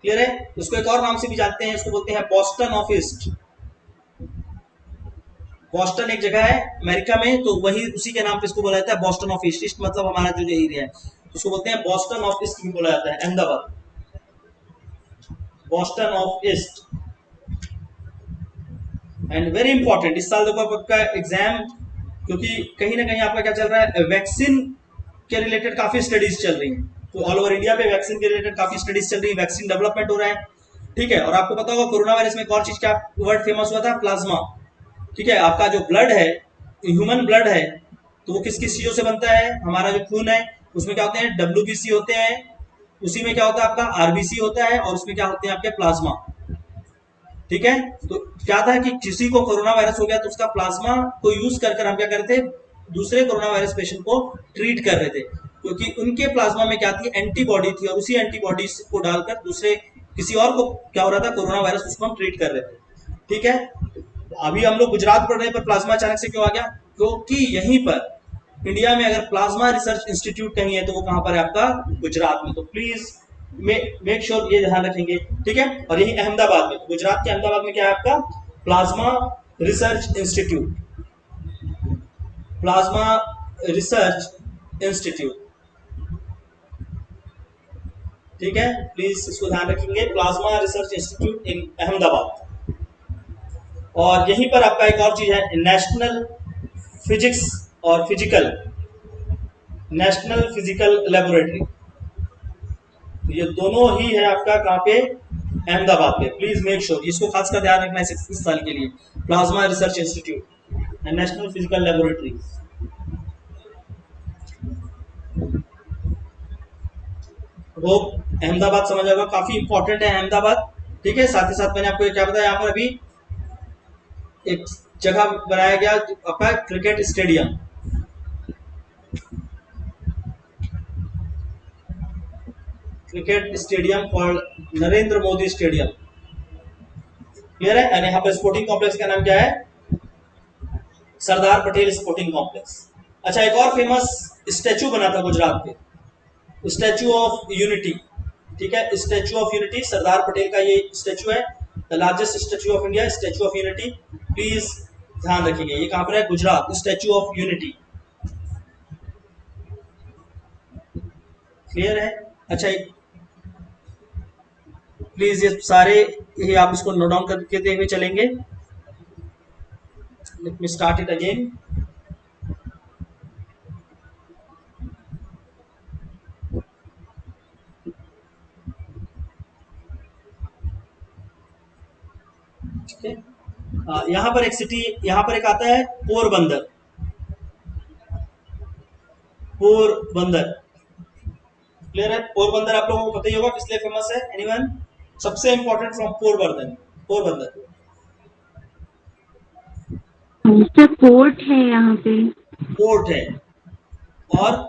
Clear है? इसको एक और नाम से भी जानते हैं, इसको बोलते हैं बॉस्टन ऑफ ईस्ट। बॉस्टन एक जगह है अमेरिका में, तो वही उसी के नाम पे इसको बोला जाता है बॉस्टन ऑफ ईस्ट। ईस्ट मतलब हमारा जो एरिया है, उसको बोलते हैं बॉस्टन ऑफ ईस्ट भी बोला जाता है, Ahmedabad, Boston of east. And very important, इस साल देखो आपका एग्जाम, क्योंकि कहीं ना कहीं आपका क्या चल रहा है, वैक्सीन के रिलेटेड काफी स्टडीज चल रही हैं। तो ऑल ओवर इंडिया पे वैक्सीन के रिलेटेड काफी स्टडीज चल रही है, वैक्सीन डेवलपमेंट हो रहा है, ठीक है। और आपको पता होगा कोरोना वायरस में एक और चीज क्या वर्ड फेमस हुआ था? प्लाज्मा, ठीक है। आपका जो ब्लड है, ह्यूमन ब्लड है, तो वो किस किस चीजों से बनता है? हमारा जो खून है उसमें क्या होते हैं? WBC होते हैं, उसी में क्या होता है आपका RBC होता है, और उसमें क्या होते हैं आपके प्लाज्मा, ठीक है। तो क्या था कि किसी को कोरोना वायरस हो गया तो उसका प्लाज्मा को यूज कर हम क्या कर रहे थे? दूसरे कोरोना वायरस पेशेंट को ट्रीट कर रहे थे, क्योंकि उनके प्लाज्मा में क्या थी? एंटीबॉडी थी, और उसी एंटीबॉडी को डालकर दूसरे किसी और को क्या हो रहा था? कोरोना वायरस, उसको हम ट्रीट कर रहे थे, ठीक है। अभी हम लोग गुजरात पढ़ रहे हैं, पर प्लाज्मा अचानक से क्यों आ गया? क्योंकि यहीं पर इंडिया में अगर प्लाज्मा रिसर्च इंस्टीट्यूट कहीं है तो वो कहां पर है आपका? गुजरात में। तो प्लीज मेक श्योर ये ध्यान रखेंगे, ठीक है। और यही अहमदाबाद में, गुजरात के अहमदाबाद में क्या है आपका? Plasma research institute, plasma research institute, ठीक है। प्लीज इसको ध्यान रखेंगे, प्लाज्मा रिसर्च इंस्टीट्यूट इन अहमदाबाद। और यहीं पर आपका एक और चीज है, नेशनल फिजिक्स और फिजिकल, नेशनल फिजिकल लेबोरेटरी। तो ये दोनों ही है आपका कहाँ पे? अहमदाबाद पे। प्लीज मेक श्योर इसको खासकर ध्यान रखना है इस साल के लिए, plasma research institute and national physical laboratory. वो अहमदाबाद समझ आएगा, काफी इंपॉर्टेंट है अहमदाबाद, ठीक है। साथ ही साथ मैंने आपको क्या बताया, यहाँ पर अभी एक जगह बनाया गया आपका cricket stadium, cricket stadium for Narendra Modi stadium, clear है। और यहाँ पर स्पोर्टिंग कॉम्प्लेक्स का नाम क्या है? Sardar Patel sporting complex. अच्छा, एक और फेमस स्टैचू बना था गुजरात पे, स्टैचू ऑफ यूनिटी, ठीक है। Statue of unity, Sardar Patel का ये स्टैचू है, the largest statue of India, statue of unity. Please ध्यान रखिएगा, ये कहां पर है? Gujarat, statue of unity, clear है। अच्छा, प्लीज ये सारे ये आप इसको नोट डाउन करके हुए चलेंगे। Let me start it again. ठीक है, यहाँ पर एक सिटी, यहाँ पर एक आता है पोरबंदर, पोरबंदर, क्लियर है। पोरबंदर आप लोगों को पता ही होगा किस लिए फेमस है? एनीवन? सबसे इंपॉर्टेंट फ्रॉम पोरबंदर, पोरबंदर
क्या पोर्ट है यहाँ पे?
पोर्ट है। और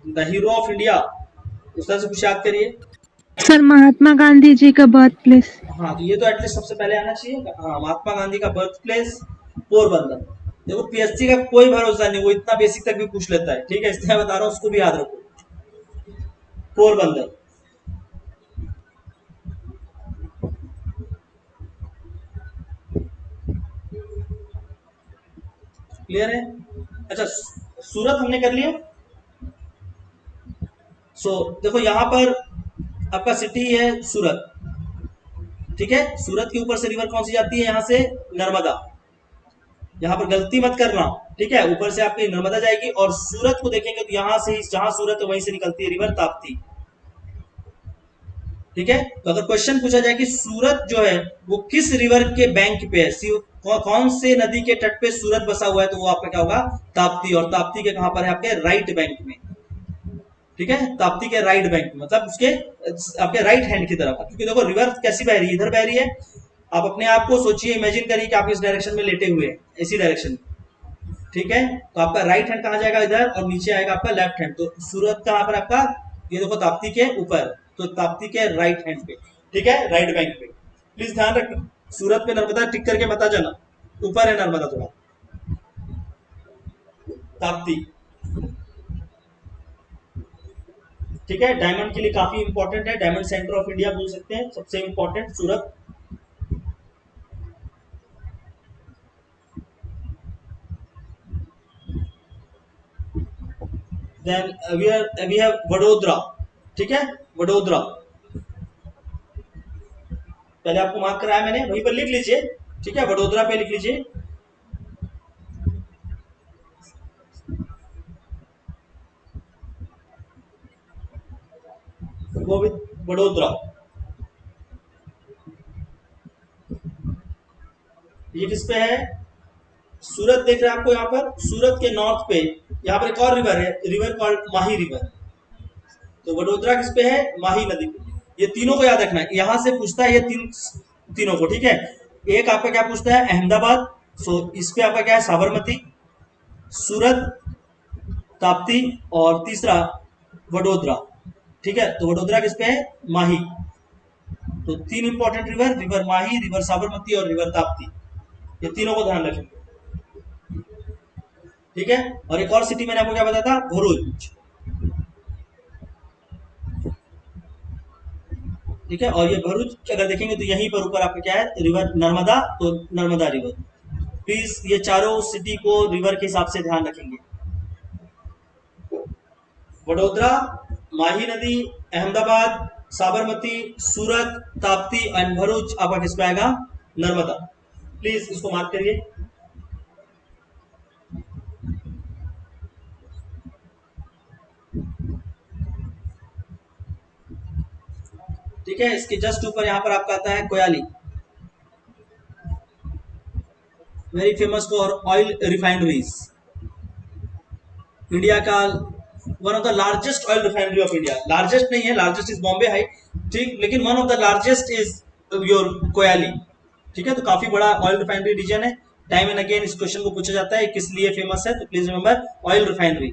द हीरो ऑफ इंडिया, उस तरह से कुछ याद करिए।
सर, महात्मा गांधी जी का बर्थ प्लेस।
हाँ, तो ये तो एटलीस्ट सबसे पहले आना चाहिए। हाँ, महात्मा गांधी का बर्थ प्लेस पोरबंदर। देखो PSC का कोई भरोसा नहीं, वो इतना बेसिक तक भी पूछ लेता है, ठीक है, इसलिए बता रहा हूँ, उसको भी याद रखो, पोरबंदर। क्लियर है। अच्छा, सूरत हमने कर लिया। सो देखो यहाँ पर आपका सिटी है सूरत, ठीक है। सूरत के ऊपर से रिवर कौन सी जाती है? यहाँ से नर्मदा, यहाँ पर गलती मत करना, ठीक है। ऊपर से आपकी नर्मदा जाएगी और सूरत को देखेंगे तो यहाँ से जहां सूरत है वहीं से निकलती है रिवर ताप्ती, ठीक है। तो अगर क्वेश्चन पूछा जाए कि सूरत जो है वो किस रिवर के बैंक पे है, कौन से नदी के तट पे सूरत बसा हुआ है, तो वो आपका क्या होगा, ताप्ती। और ताप्ती के कहां पर है, आपके राइट बैंक में, ठीक है। ताप्ती के राइट बैंक में मतलब उसके आपके राइट हैंड की तरफ, क्योंकि देखो रिवर कैसी बह रही है, इधर बह रही है। आप अपने आप को सोचिए, इमेजिन करिए कि आप इस डायरेक्शन में लेटे हुए हैं, इसी डायरेक्शन में, ठीक है। तो आपका राइट हैंड कहाँ जाएगा, इधर, और नीचे आएगा आपका लेफ्ट हैंड। तो सूरत कहाँ पर आपका, ये देखो ताप्ती के ऊपर, तो ताप्ती के राइट हैंड पे, ठीक है, राइट बैंक पे। प्लीज ध्यान रखना, सूरत पे नर्मदा टिक करके मत आ जाना, ऊपर है नर्मदा थोड़ा, ताप्ती, ठीक है। डायमंड के लिए काफी इंपॉर्टेंट है, डायमंड सेंटर ऑफ इंडिया बोल सकते हैं, सबसे important Surat. Then we have Vadodara, ठीक है, वडोदरा। पहले आपको मार्क कराया मैंने, वहीं पर लिख लीजिए, ठीक है, वडोदरा पे लिख लीजिए। वो भी वडोदरा, ये किस पे है, सूरत देख रहे हैं आपको, यहाँ पर सूरत के नॉर्थ पे यहाँ पर एक और रिवर है, रिवर कॉल्ड माही रिवर। तो वडोदरा किस पे है, माही नदी पे। ये तीनों को याद रखना है, यहां से पूछता है ये तीनों को, ठीक है। एक आपका क्या पूछता है, अहमदाबाद, सो इस पे आपका क्या है, साबरमती, सूरत, ताप्ती, और तीसरा वडोदरा, ठीक है। तो वडोदरा किस पे है, माही। तो तीन इंपॉर्टेंट रिवर, रिवर माही, रिवर साबरमती और रिवर ताप्ती, ये तीनों को ध्यान रखेंगे, ठीक है। और एक और सिटी मैंने आपको क्या बताया था, भरूच, ठीक है। और ये भरूच अगर देखेंगे तो यहीं पर ऊपर आपका क्या है, रिवर नर्मदा, तो नर्मदा रिवर। प्लीज ये चारों सिटी को रिवर के हिसाब से ध्यान रखेंगे, वडोदरा, माही नदी, अहमदाबाद, साबरमती, सूरत, ताप्ती एंड भरूच आपका किस पे आएगा, नर्मदा। प्लीज इसको मार्क करिए। ठीक है, इसके जस्ट ऊपर यहाँ पर आपका आता है Koyali, very famous for oil refineries, India का one of the largest oil refinery of India. Largest नहीं है, लार्जेस्ट इज बॉम्बे हाई, ठीक, लेकिन one of the largest is your Koyali, ठीक है। तो काफी बड़ा ऑयल रिफाइनरी रीजन है। टाइम एंड अगेन इस क्वेश्चन को पूछा जाता है किस लिए फेमस है, तो प्लीज रिमेंबर ऑयल रिफाइनरी।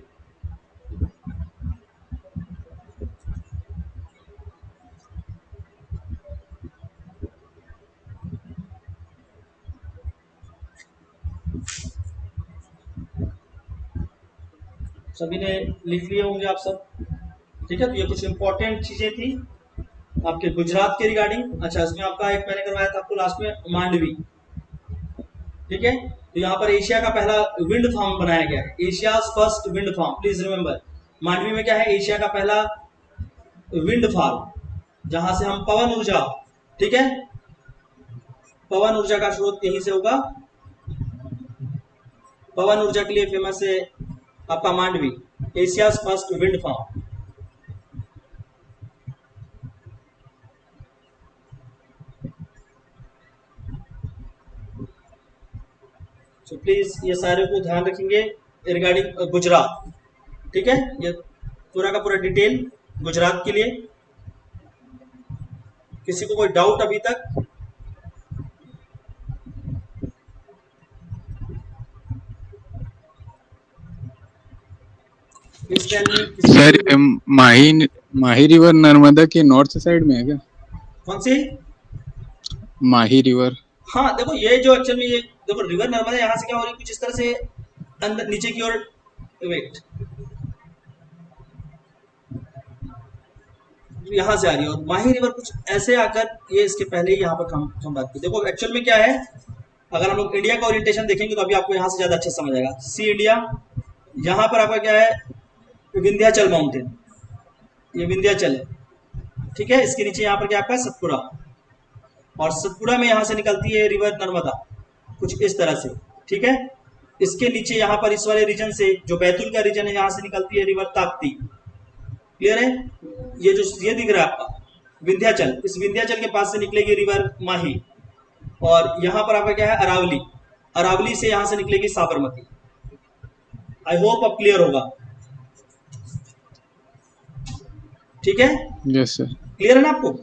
सभी ने लिख लिए होंगे आप सब, ठीक है। तो ये कुछ इंपॉर्टेंट चीजें थी आपके गुजरात के रिगार्डिंग। अच्छा, इसमें आपका एक मैंने करवाया था आपको लास्ट में, मांडवी, ठीक है। तो यहाँ पर एशिया का पहला विंड फार्म बनाया गया है, Asia first wind farm, please remember. Mandvi में क्या है, एशिया का पहला विंड फार्म, जहां से हम पवन ऊर्जा, ठीक है, पवन ऊर्जा का स्रोत यहीं से होगा। पवन ऊर्जा के लिए फेमस है आपका Mandvi, Asia first wind farm. तो प्लीज ये सारे को ध्यान रखेंगे रिगार्डिंग गुजरात, ठीक है। ये पूरा का पूरा डिटेल गुजरात के लिए। किसी को कोई डाउट अभी तक?
सर माही माही रिवर नर्मदा के नॉर्थ साइड में है क्या?
कौन सी
माही रिवर?
हाँ देखो, ये जो एक्चुअल में ये देखो रिवर नर्मदा यहाँ से क्या हो रही है, कुछ इस तरह से अंदर नीचे की ओर, वेट, यहाँ से आ रही है, और माही रिवर कुछ ऐसे आकर ये इसके पहले ही यहाँ पर हम बात की। देखो एक्चुअल में क्या है, अगर हम लोग इंडिया का ओरिएंटेशन देखेंगे तो अभी आपको यहाँ से ज्यादा अच्छे समझ आएगा। सी इंडिया, यहाँ पर आपका क्या है, विंध्याचल माउंटेन, ये विंध्याचल है, ठीक है। इसके नीचे यहाँ पर क्या आपका सतपुड़ा, और सतपुड़ा में यहाँ से निकलती है रिवर नर्मदा, कुछ इस तरह से, ठीक है। इसके नीचे यहाँ पर इस वाले रीजन से जो बैतूल का रीजन है यहाँ से निकलती है रिवर ताप्ती। क्लियर है। ये जो ये दिख रहा है आपका विंध्याचल, इस विंध्याचल के पास से निकलेगी रिवर माही, और यहाँ पर आपका क्या है अरावली, अरावली से यहाँ से निकलेगी साबरमती। आई होप अब क्लियर होगा। ठीक है,
यस सर।
क्लियर है ना आपको?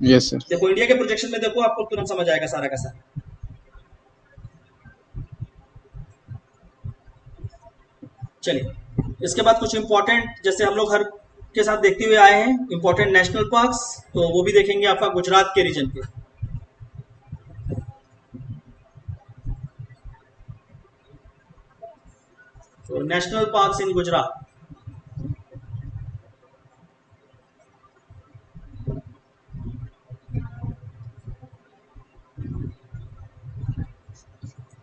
Yes sir.
देखो इंडिया के प्रोजेक्शन में देखो आपको तुरंत समझ आएगा सारा का सारा। चलिए इसके बाद कुछ इंपॉर्टेंट जैसे हम लोग हर के साथ देखते हुए आए हैं इंपॉर्टेंट नेशनल पार्क्स, तो वो भी देखेंगे आपका गुजरात के रीजन पे। तो national parks in Gujarat,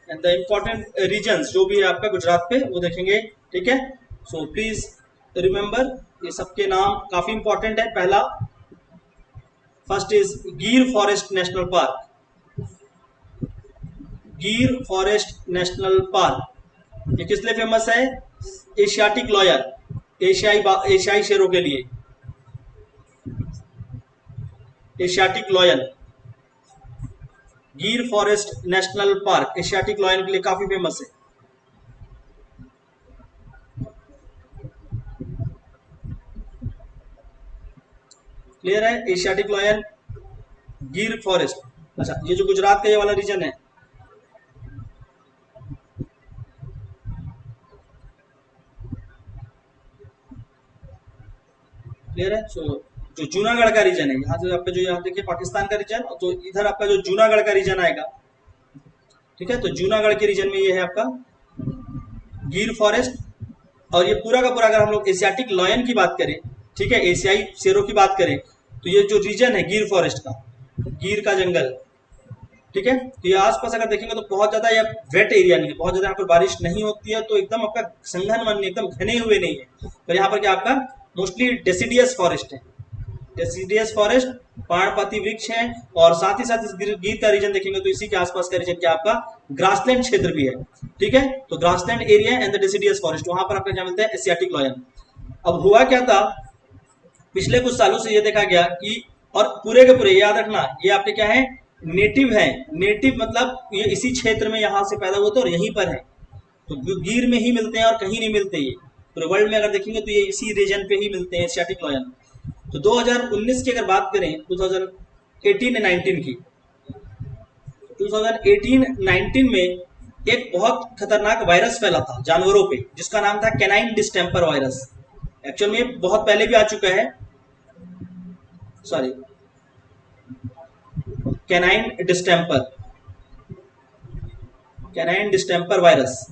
and the important regions जो भी है आपका गुजरात पे वो देखेंगे। ठीक है, सो प्लीज रिमेंबर ये सबके नाम काफी इंपॉर्टेंट है। पहला फर्स्ट इज गिर फॉरेस्ट नेशनल पार्क। गिर फॉरेस्ट नेशनल पार्क ये किस लिए फेमस है? एशियाटिक लॉयर, एशियाई शेरों के लिए। एशियाटिक लॉयन, गिर forest national park Asiatic lion के लिए काफी फेमस है। क्लियर है, एशियाटिक लॉयन, गिर फॉरेस्ट। अच्छा, ये जो गुजरात का ये वाला रीजन है, क्लियर है। सो जो जूनागढ़ का रीजन है, यहाँ से आपका जो यहाँ देखिए पाकिस्तान का रीजन, तो इधर आपका जो जूनागढ़ का रीजन आएगा, ठीक है, तो जूनागढ़ के रीजन में ये है आपका गिर फॉरेस्ट। और ये पूरा का पूरा अगर हम लोग एशियाटिक लॉयन की बात करें, ठीक है, एशियाई शेरों की बात करें, तो ये जो रीजन है गिर फॉरेस्ट का, गिर का जंगल, ठीक है, तो ये आसपास अगर देखेंगे तो बहुत ज्यादा ये वेट एरिया नहीं है, बहुत ज्यादा यहाँ पर बारिश नहीं होती है, तो एकदम आपका संघन वन एकदम घने हुए नहीं है। पर यहाँ पर क्या आपका मोस्टली डेसिडियस फॉरेस्ट है, डेसिडियस फॉरेस्ट, पहाड़पाती वृक्ष है, और साथ ही साथ इस गिर का रीजन देखेंगे तो इसी के आसपास का रीजन क्या आपका ग्रासलैंड क्षेत्र भी है। ठीक है, तो grassland area and the deciduous forest, वहां पर आपका क्या मिलता है एशियाटिक लॉयन। अब हुआ क्या था, पिछले कुछ सालों से ये देखा गया कि, और पूरे के पूरे याद रखना ये आपके क्या है नेटिव है, नेटिव मतलब ये इसी क्षेत्र में यहाँ से पैदा हुए थे और यहीं पर है, तो गिर में ही मिलते हैं और कहीं नहीं मिलते। ये पूरे वर्ल्ड में अगर देखेंगे तो ये इसी रीजन पे ही मिलते हैं एशियाटिक लॉयन। तो 2019 की अगर बात करें 2018-19 की, 2018-19 में एक बहुत खतरनाक वायरस फैला था जानवरों पे जिसका नाम था कैनाइन डिस्टेम्पर वायरस। एक्चुअल में बहुत पहले भी आ चुका है, सॉरी, कैनाइन डिस्टेम्पर वायरस,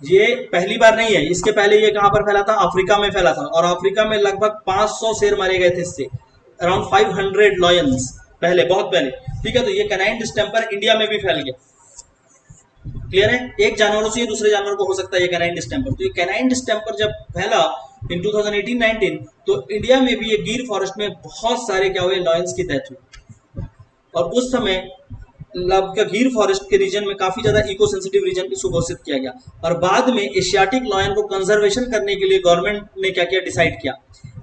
ये पहली बार नहीं है। इसके पहले ये कहां पर फैला था? अफ्रीका में फैला था, और अफ्रीका में लगभग 500 शेर मारे गए थे इससे, अराउंड 500 लॉयंस पहले, बहुत पहले। ठीक है, तो ये कैनाइन डिस्टेम्पर इंडिया में भी फैल गया। क्लियर है, एक जानवरों से दूसरे जानवर को हो सकता है ये कैनाइन डिस्टेम्पर। तो ये कैनाइन डिस्टेम्पर जब फैला इन 2018-19, तो इंडिया में भी ये गिर फॉरेस्ट में बहुत सारे क्या हुए लॉयंस की डेथ हुई, और उस समय गिर फॉरेस्ट के रीजन में काफी ज्यादा इको सेंसिटिव रीजन भी घोषित किया गया। और बाद में एशियाटिक लॉयन को कंजर्वेशन करने के लिए गवर्नमेंट ने क्या किया, डिसाइड किया।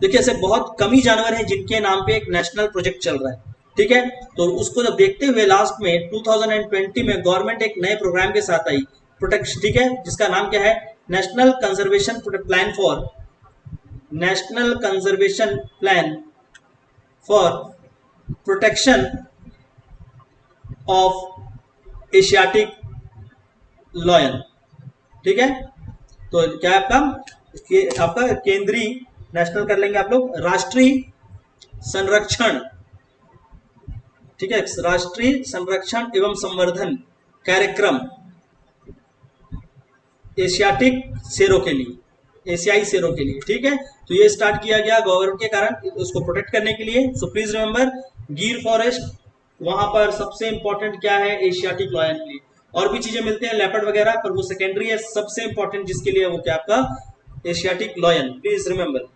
देखिए ऐसे बहुत कम ही जानवर हैं जिनके नाम पे एक नेशनल प्रोजेक्ट चल रहा है। ठीक है, तो उसको जब देखते हुए लास्ट में 2020 में गवर्नमेंट एक नए प्रोग्राम के साथ आई प्रोटेक्शन, ठीक है, जिसका नाम क्या है national conservation plan for protection of Asiatic lion. ठीक है, तो क्या है आपका केंद्रीय नेशनल कर लेंगे आप लोग, राष्ट्रीय संरक्षण, ठीक है, राष्ट्रीय संरक्षण एवं संवर्धन कार्यक्रम एशियाटिक शेरों के लिए, एशियाई शेरों के लिए। ठीक है, तो ये स्टार्ट किया गया गवर्नमेंट के कारण उसको प्रोटेक्ट करने के लिए। सो प्लीज रिमेंबर गिर फॉरेस्ट, वहां पर सबसे इंपॉर्टेंट क्या है एशियाटिक लॉयन के लिए। और भी चीजें मिलते हैं लेपर्ड वगैरह, पर वो सेकेंडरी है, सबसे इंपॉर्टेंट जिसके लिए वो क्या आपका एशियाटिक लॉयन, प्लीज रिमेंबर।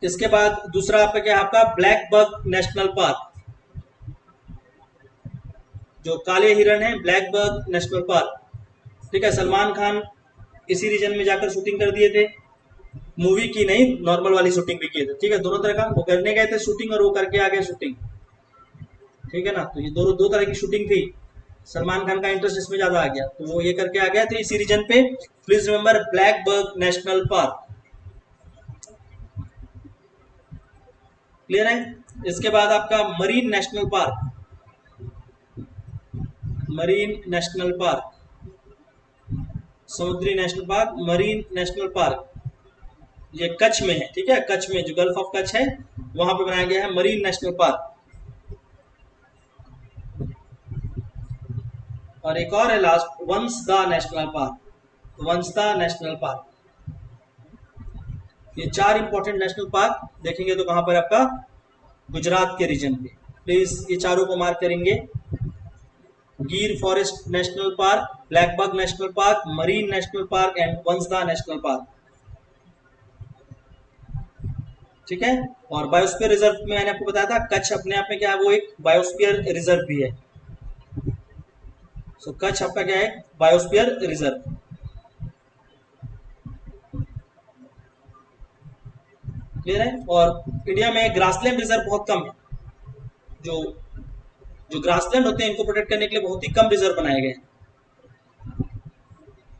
इसके बाद दूसरा आपका क्या है आपका ब्लैक बक नेशनल पार्क। जो काले हिरण है, ब्लैक बक नेशनल पार्क, ठीक है। सलमान खान इसी रीजन में जाकर शूटिंग कर दिए थे, मूवी की नहीं, नॉर्मल वाली शूटिंग भी किए थे, ठीक है। दोनों तरह का वो करने गए थे शूटिंग और वो करके आ गए शूटिंग, ठीक है ना। तो ये दो तरह की शूटिंग थी, सलमान खान का इंटरेस्ट इसमें ज्यादा आ गया तो वो ये करके आ गया थे इसी रीजन पे। Please remember Black buck national Park, clear है। इसके बाद आपका Marine national park, marine national Park, समुद्री national park, marine national Park, ये कच्छ में है, ठीक है। कच्छ में जो गल्फ ऑफ कच्छ है वहां पे बनाया गया है मरीन नेशनल पार्क। और एक और है last, Vansda national park, Vansda national Park. ये 4 इंपॉर्टेंट नेशनल पार्क देखेंगे तो कहां पर आपका गुजरात के रीजन पे। प्लीज ये चारों को मार्क करेंगे, Gir forest national park, black buck national park, marine national park and Vansda national park, ठीक है। और बायोस्फीयर रिजर्व में मैंने आपको बताया था कच्छ अपने आप में क्या है, वो एक बायोस्फीयर रिजर्व भी है। सो कच्छ आपका क्या है, बायोस्फीयर रिजर्व। क्लियर है। और इंडिया में ग्रासलैंड रिजर्व बहुत कम है, जो ग्रासलैंड होते हैं इनको प्रोटेक्ट करने के लिए बहुत ही कम रिजर्व बनाए गए हैं,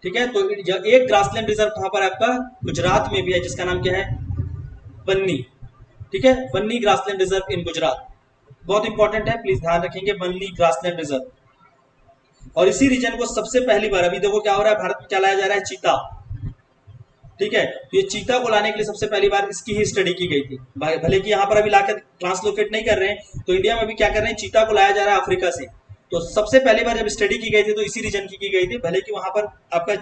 ठीक है। तो एक ग्रासलैंड रिजर्व कहां पर आपका गुजरात में भी है, जिसका नाम क्या है, बन्नी, ठीक है। बन्नी ग्रासलैंड रिजर्व इन गुजरात, बहुत इंपॉर्टेंट है, प्लीज ध्यान रखेंगे, बन्नी ग्रासलैंड रिजर्व। और इसी रीजन को सबसे पहली बार, अभी देखो क्या हो रहा है, भारत में क्या लाया जा रहा है, चीता, ठीक है। तो ये चीता को लाने के लिए सबसे पहली बार इसकी ही स्टडी की गई थी, भले कि यहाँ पर अभी लाकर ट्रांसलोकेट नहीं कर रहे हैं, तो इंडिया में भी क्या कर रहे हैं, चीता को लाया जा रहा है अफ्रीका से। तो सबसे पहली बार जब स्टडी की गई थी तो इसी रीजन की गई थी, भले कि वहां पर आपका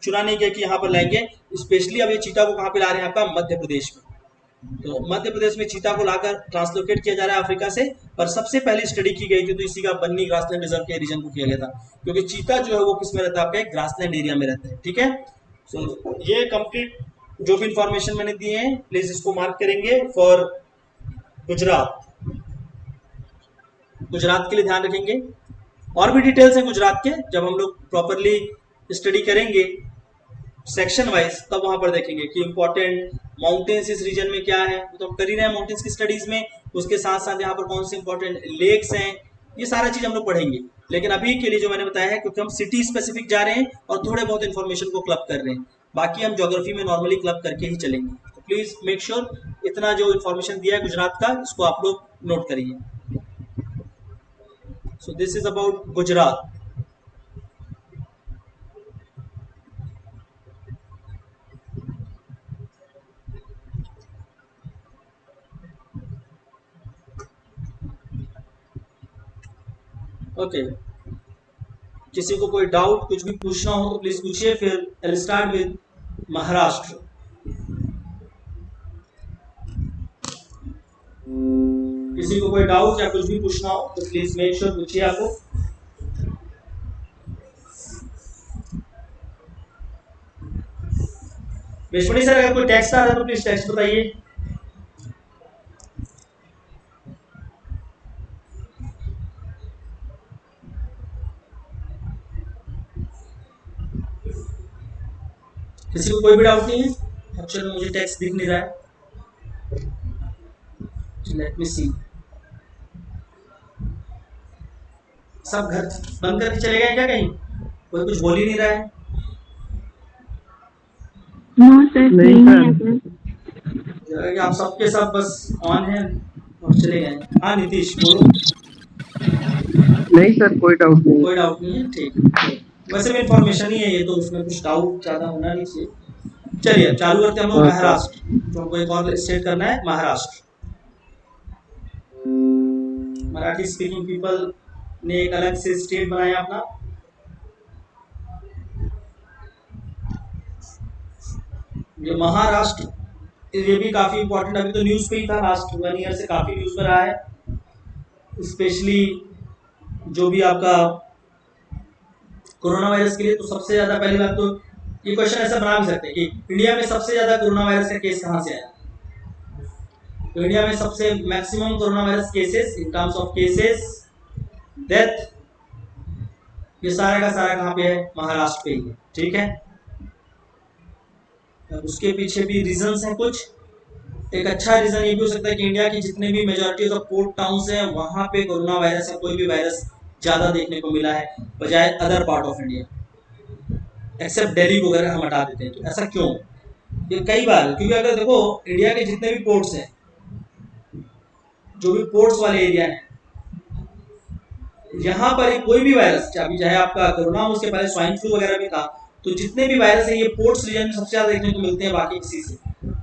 चुना नहीं गया कि यहाँ पर लाएंगे। स्पेशली अब ये चीता को कहाँ पे ला रहे हैं, आपका मध्य प्रदेश में। तो मध्य प्रदेश में चीता को लाकर ट्रांसलोकेट किया जा रहा है अफ्रीका से, पर सबसे पहले स्टडी की गई थी तो इसी का बन्नी ग्रासलैंड रिजर्व के रीजन को किया गया था, क्योंकि चीता जो है वो किस में रहता है, आपका ग्रासलैंड एरिया में रहता है, ठीक है। सो ये कंप्लीट जो भी इंफॉर्मेशन मैंने दिए हैं प्लीज इसको मार्क करेंगे फॉर गुजरात, गुजरात के लिए ध्यान रखेंगे। और भी डिटेल्स हैं गुजरात के, जब हम लोग प्रॉपरली स्टडी करेंगे सेक्शन वाइज तब वहां पर देखेंगे कि इंपॉर्टेंट माउंटेन्स इस रीजन में क्या है, तो हम कर ही रहे हैं माउंटेन्स की स्टडीज में, उसके साथ साथ यहाँ पर कौन से इंपॉर्टेंट लेक्स हैं, ये सारा चीज हम लोग पढ़ेंगे। लेकिन अभी के लिए जो मैंने बताया है, क्योंकि हम सिटी स्पेसिफिक जा रहे हैं और थोड़े बहुत इन्फॉर्मेशन को क्लब कर रहे हैं, बाकी हम ज्योग्राफी में नॉर्मली क्लब करके ही चलेंगे। तो प्लीज मेक श्योर इतना जो इन्फॉर्मेशन दिया है गुजरात का, इसको आप लोग नोट करिए। So this is about Gujarat. Okay, किसी को कोई डाउट कुछ भी पूछना हो तो प्लीज पूछिए, फिर I will start with Maharashtra. किसी को कोई डाउट या कुछ भी पूछना हो तो प्लीज मेक श्योर पूछिए आपको। विश्वनी सर, अगर कोई टेक्स्ट आ रहा है तो प्लीज टेक्स्ट बताइए। किसी को कोई भी डाउट नहीं है? एक्चुअली मुझे टेक्स्ट दिख नहीं रहा है, लेट मी सी। सब घर बंद करके चले गए क्या कहीं? कोई कुछ बोल ही नहीं रहा है।
नो सर, नहीं है।
आप सबके सब बस ऑन है और चले गए। हाँ नीतीश बोलो।
नहीं सर, कोई डाउट नहीं।
कोई डाउट नहीं है, ठीक। वैसे भी इंफॉर्मेशन ही है ये, तो उसमें कुछ डाउट ज्यादा होना नहीं चाहिए। चलिए चालू करते हैं हम लोग महाराष्ट्र, जो हमको एक और स्टेट करना है महाराष्ट्र। मराठी स्पीकिंग पीपल ने एक अलग से स्टेट बनाया अपना। ये महाराष्ट्र, ये भी काफी इंपॉर्टेंट, अभी तो न्यूज पे ही था, लास्ट 1 ईयर से काफी न्यूज पर रहा है। स्पेशली जो भी आपका कोरोना वायरस के लिए, तो सबसे ज्यादा पहली बात तो ये क्वेश्चन ऐसा बना भी सकते हैं कि इंडिया में सबसे ज्यादा कोरोना वायरस का केस कहां से आया। तो इंडिया में सबसे maximum corona virus cases in terms of cases, death ये सारा का सारा कहाँ पे है, महाराष्ट्र पे ही है, ठीक है। अब उसके पीछे भी रीजंस हैं कुछ। एक अच्छा रीजन ये भी हो सकता है कि इंडिया की जितने भी मेजोरिटी ऑफ पोर्ट टाउन्स हैं वहां पे कोरोना वायरस या कोई भी वायरस ज्यादा देखने को मिला है बजाय other part of India, except Delhi को अगर हम हटा देते हैं। तो ऐसा क्यों? ये कई बार, क्योंकि अगर देखो इंडिया के जितने भी पोर्ट्स हैं, जो भी पोर्ट्स वाले एरिया हैं, यहाँ पर कोई भी वायरस, चाहे आपका कोरोना हो, उसके पहले स्वाइन फ्लू वगैरह भी था, तो जितने भी वायरस है ये पोर्ट्स रीजन में सबसे ज्यादा देखने को मिलते हैं बाकी किसी से,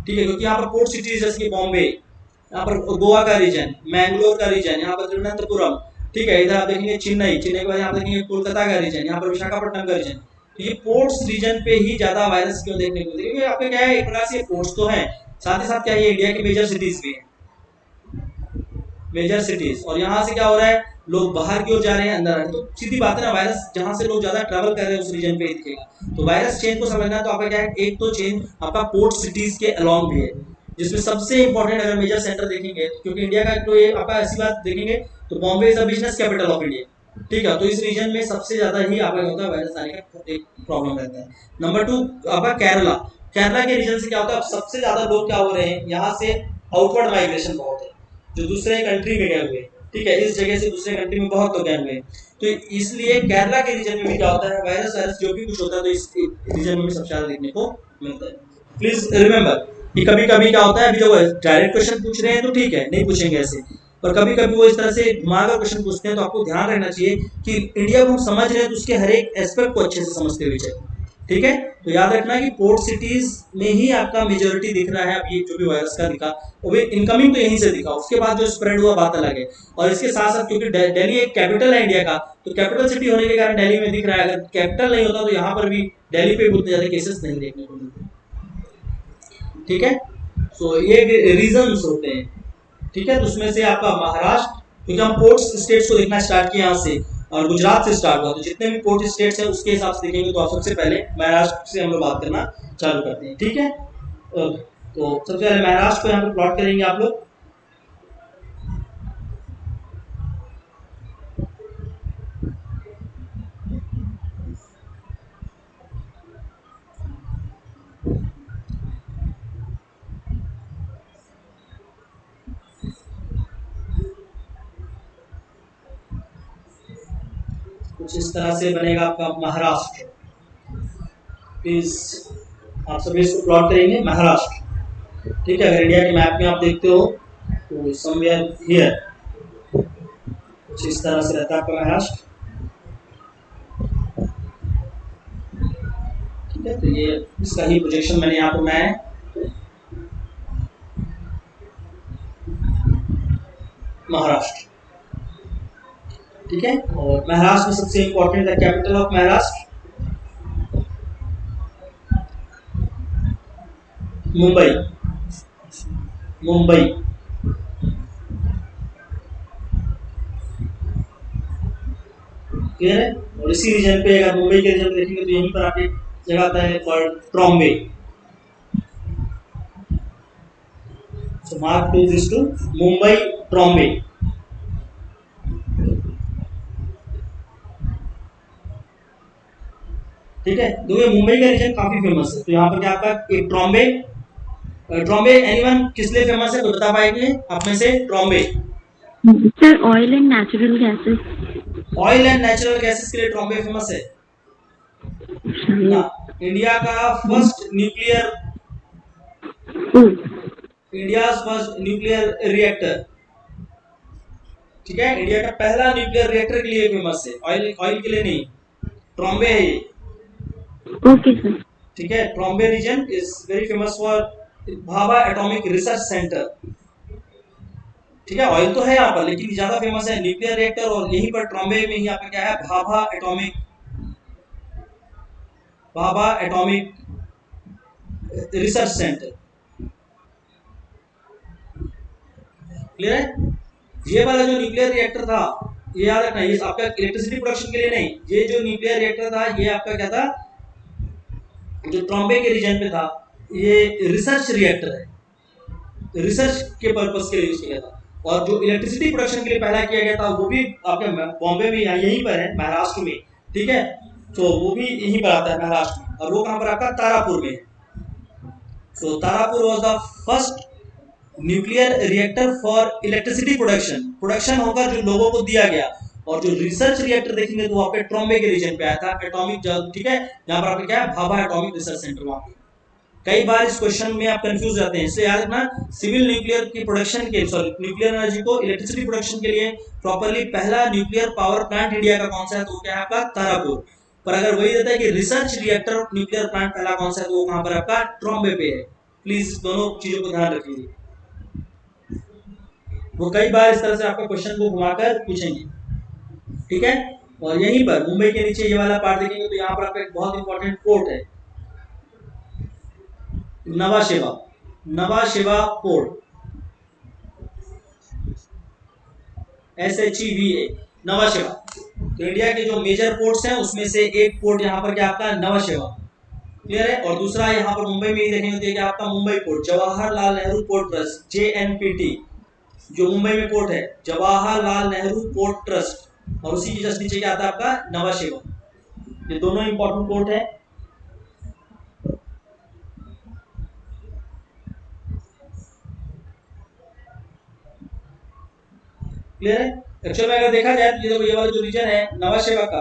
ठीक है। क्योंकि यहाँ पर पोर्ट सिटीज जैसे कि बॉम्बे, यहाँ पर गोवा का रीजन, मैंगलोर का रीजन, यहाँ पर तिरुवनंतपुरम, ठीक है। इधर आप देखेंगे चेन्नई, चेन्नई के बाद यहाँ पर देखेंगे कोलकाता का रीजन, यहाँ पर विशाखापट्टनम का रीजन। तो ये पोर्ट्स रीजन पे ही ज्यादा वायरस क्यों देखने को मिलते हैं? क्योंकि आपका क्या है, एक प्रकार से पोर्ट्स तो है, साथ ही साथ क्या है, इंडिया की मेजर सिटीज भी है, मेजर सिटीज। और यहाँ से क्या हो रहा है, लोग बाहर की ओर जा रहे हैं, अंदर आ रहे हैं, तो सीधी बात है ना, वायरस जहाँ से लोग ज्यादा ट्रैवल कर रहे हैं उस रीजन पे दिखेगा। तो वायरस चेन को समझना तो आपका क्या है, एक तो चेन आपका पोर्ट सिटीज के अलोंग भी है, जिसमें सबसे इंपॉर्टेंट अगर मेजर सेंटर देखेंगे, क्योंकि इंडिया का तो ये आपका ऐसी बात देखेंगे तो Bombay is the business capital of India, ठीक है। तो इस रीजन में सबसे ज्यादा ही आपका होता है वायरस आने का एक प्रॉब्लम रहता है। नंबर 2 आपका केरला, केरला के रीजन से क्या होता है, सबसे ज्यादा लोग क्या हो रहे हैं, यहाँ से आउटवर्ड माइग्रेशन बहुत है, जो दूसरे कंट्री में गए हुए, ठीक है, इस जगह से दूसरे कंट्री में बहुत लोग गए हुए। तो इसलिए केरला के रीजन में भी क्या होता है, वायरस जो भी कुछ होता है तो इस रीजन में भी सबसे ज्यादा देखने को मिलता है। प्लीज रिमेंबर कि कभी कभी क्या होता है, अभी जो डायरेक्ट क्वेश्चन पूछ रहे हैं तो ठीक है, नहीं पूछेंगे ऐसे, पर कभी कभी वो इस तरह से घुमाकर क्वेश्चन पूछते हैं, तो आपको ध्यान रखना चाहिए कि इंडिया को हम समझ रहे हैं तो उसके हर एक एस्पेक्ट को अच्छे से समझते हुए चलिए, ठीक है। तो याद रखना कि पोर्ट सिटीज में ही आपका मेजोरिटी दिख रहा है। अब ये जो भी वायरस का दिखा वो भी इनकमिंग तो यहीं से दिखा, उसके बाद जो स्प्रेड हुआ बात अलग है। और इसके साथ साथ क्योंकि दिल्ली एक कैपिटल है इंडिया का, तो कैपिटल सिटी होने के कारण दिल्ली में दिख रहा है, अगर कैपिटल नहीं होता तो यहाँ पर भी दिल्ली पे उतने ज्यादा केसेस नहीं देखने को मिलते, ठीक है। सो ये रीजंस होते हैं, ठीक है। तो उसमें से आपका महाराष्ट्र, क्योंकि हम पोर्ट्स स्टेट्स को देखना स्टार्ट किया यहाँ से और गुजरात से स्टार्ट हुआ, तो जितने भी पोर्ट स्टेट्स हैं उसके हिसाब से देखेंगे तो आप सबसे पहले महाराष्ट्र से हम लोग बात करना चालू करते हैं, ठीक है। तो सबसे पहले महाराष्ट्र को यहाँ पे प्लॉट करेंगे आप लोग। कुछ इस तरह से बनेगा आपका महाराष्ट्र। प्लीज आप सभी इसको प्लॉट करेंगे महाराष्ट्र, ठीक है। अगर इंडिया के मैप में आप देखते हो तो समवेयर हियर कुछ इस तरह से रहता है आपका महाराष्ट्र, ठीक है। तो ये इसका ही प्रोजेक्शन मैंने यहाँ पर बनाया है, महाराष्ट्र, ठीक है। और महाराष्ट्र में सबसे इंपॉर्टेंट है capital of Maharashtra Mumbai, Mumbai, clear है। और इसी रीजन पे अगर मुंबई के रीजन पे देखेंगे तो यहीं पर आपके जगह आता है called Trombay. So mark to this to Mumbai Trombay, ठीक है। देखिए मुंबई का रीजन काफी फेमस है, तो यहाँ पर क्या आपका एक ट्रॉम्बे, ट्रॉम्बे एनीवन किस लिए फेमस है तो बता पाएंगे आप में से? Trombay
sir oil and natural gases,
oil and natural gases के लिए ट्रॉम्बे फेमस है ना। इंडिया का first nuclear, India first nuclear reactor, ठीक है। इंडिया का पहला न्यूक्लियर रिएक्टर के लिए फेमस है, ऑयल के लिए नहीं, ट्रॉम्बे है ये,
ओके सर,
ठीक है। Trombay region is very famous for Bhabha atomic research centre, ठीक है। ऑयल तो है यहाँ पर लेकिन ज्यादा फेमस है न्यूक्लियर रिएक्टर, और यहीं पर ट्रॉम्बे में ही आपका क्या है, Bhabha atomic research centre, clear है। ये वाला जो न्यूक्लियर रिएक्टर था ये याद रखना, ये आपका इलेक्ट्रिसिटी प्रोडक्शन के लिए नहीं, ये जो न्यूक्लियर रिएक्टर था ये आपका क्या था, जो ट्रॉम्बे के रीजन पे था, ये रिसर्च रिएक्टर है, रिसर्च के पर्पस के लिए यूज किया था। और जो इलेक्ट्रिसिटी प्रोडक्शन के लिए पहला किया गया था वो भी आपके बॉम्बे में यहीं पर है महाराष्ट्र में, ठीक है, तो वो भी यहीं पर आता है महाराष्ट्र में, और वो कहाँ पर आपका तारापुर में है। So Tarapur was the first nuclear reactor for electricity production होगा जो लोगों को दिया गया। और जो रिसर्च रिएक्टर देखेंगे तो वहाँ पे ट्रॉम्बे के रीजन पे आया था, एटॉमिक, ठीक है, यहाँ पर आपका क्या है, भाभा एटॉमिक रिसर्च सेंटर वहाँ पे। कई बार इस क्वेश्चन में आप कंफ्यूज जाते हैं, इसलिए याद रखना सिविल न्यूक्लियर की प्रोडक्शन के, सॉरी, न्यूक्लियर एनर्जी को इलेक्ट्रिसिटी प्रोडक्शन के लिए प्रॉपर्ली पहला न्यूक्लियर पावर प्लांट इंडिया का कौन सा है, तो क्या है आपका तारापुर। पर अगर वही रहता है कि रिसर्च रिएक्टर न्यूक्लियर प्लांट पहला कौन सा है, तो वो कहाँ पर आपका ट्रॉम्बे पे है। प्लीज दोनों चीजों को ध्यान रखिए, वो कई बार इस तरह से आपका क्वेश्चन को घुमाकर पूछेंगे, ठीक है। और यहीं पर मुंबई के नीचे ये वाला पार्ट देखेंगे तो यहाँ पर आपका एक बहुत इंपॉर्टेंट पोर्ट है, नवाशेवा पोर्ट, SHEVA, नवाशेवा। तो इंडिया के जो मेजर पोर्ट्स हैं उसमें से एक पोर्ट यहाँ पर क्या आपका नवाशेवा, क्लियर है। और दूसरा यहाँ पर मुंबई में ही देखेंगे तो क्या आपका Mumbai port, Jawaharlal Nehru port trust, JNPT, जो मुंबई में पोर्ट है, जवाहरलाल नेहरू पोर्ट ट्रस्ट, और उसी के जस्ट नीचे क्या आता है आपका नवाशेवा। ये दोनों इंपॉर्टेंट पोर्ट है। क्लियर है। एक्चुअल में अगर देखा जाए तो ये वाला जो रीजन है नवाशेवा का,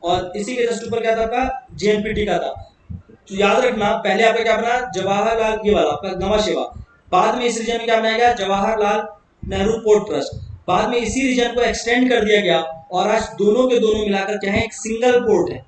और इसी के जस्ट ऊपर क्या था आपका JNPT का था। तो याद रखना पहले आपका क्या बना, जवाहरलाल, ये वाला आपका नवाशेवा, बाद में इस रीजन में क्या बनाया गया, जवाहरलाल नेहरू पोर्ट ट्रस्ट, बाद में इसी रीजन को एक्सटेंड कर दिया गया और आज दोनों के दोनों मिलाकर क्या है, एक सिंगल पोर्ट है,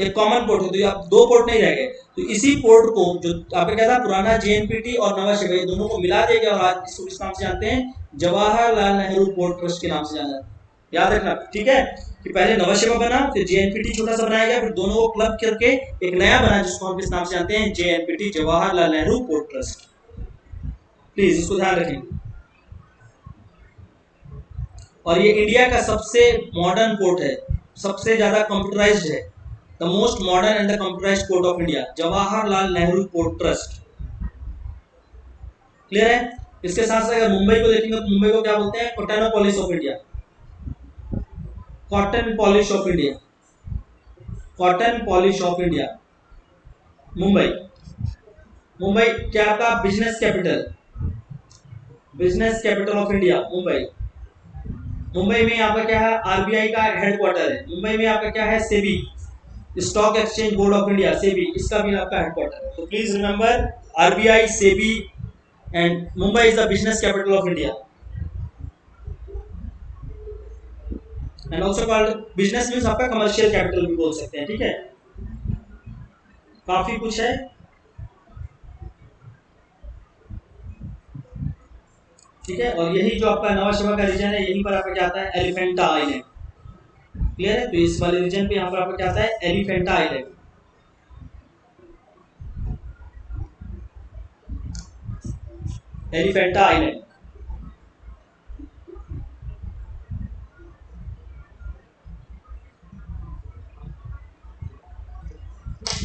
एक कॉमन पोर्ट है। तो आप दो पोर्ट नहीं रह गए, तो इसी पोर्ट को जो आपका क्या था पुराना JNPT और नवाशेवा, ये दोनों को मिला दिया गया और आज इसको किस नाम से जानते हैं, जवाहरलाल नेहरू पोर्ट ट्रस्ट के नाम से जाना जाता है। याद रखना, ठीक है, कि पहले नवाशेवा बना, फिर JNPT छोटा सा बनाया गया, फिर दोनों को क्लब करके एक नया बना जिसको हम किस नाम से जानते हैं, JNPT, Jawaharlal Nehru port trust. Please इसको ध्यान रखें। और ये इंडिया का सबसे मॉडर्न पोर्ट है, सबसे ज्यादा कंप्यूटराइज्ड है, the most modern and the computerised port of India, Jawaharlal Nehru port trust. Clear है। इसके साथ साथ अगर मुंबई को देखेंगे तो मुंबई को क्या बोलते हैं, Cottonopolis of India, cotton polish of India, cotton polish of India. Mumbai, Mumbai क्या आपका business capital, business capital of India Mumbai. Mumbai में आपका क्या है, RBI का हेडक्वार्टर है। मुंबई में आपका क्या है, SEBI, stock exchange board of India, SEBI, इसका भी आपका हेडक्वार्टर है। तो please remember RBI, SEBI and Mumbai is the business capital of India and also called, business means आपका कमर्शियल कैपिटल भी बोल सकते हैं, ठीक है। काफी कुछ है, ठीक है। और यही जो आपका नवाशेवा का रीजन है, यहीं पर आपका क्या आता है, एलिफेंटा आइलैंड। क्लियर है। तो इस वाले रीजन पे यहाँ पर आपका क्या आता है, Elephanta island. Elephanta island,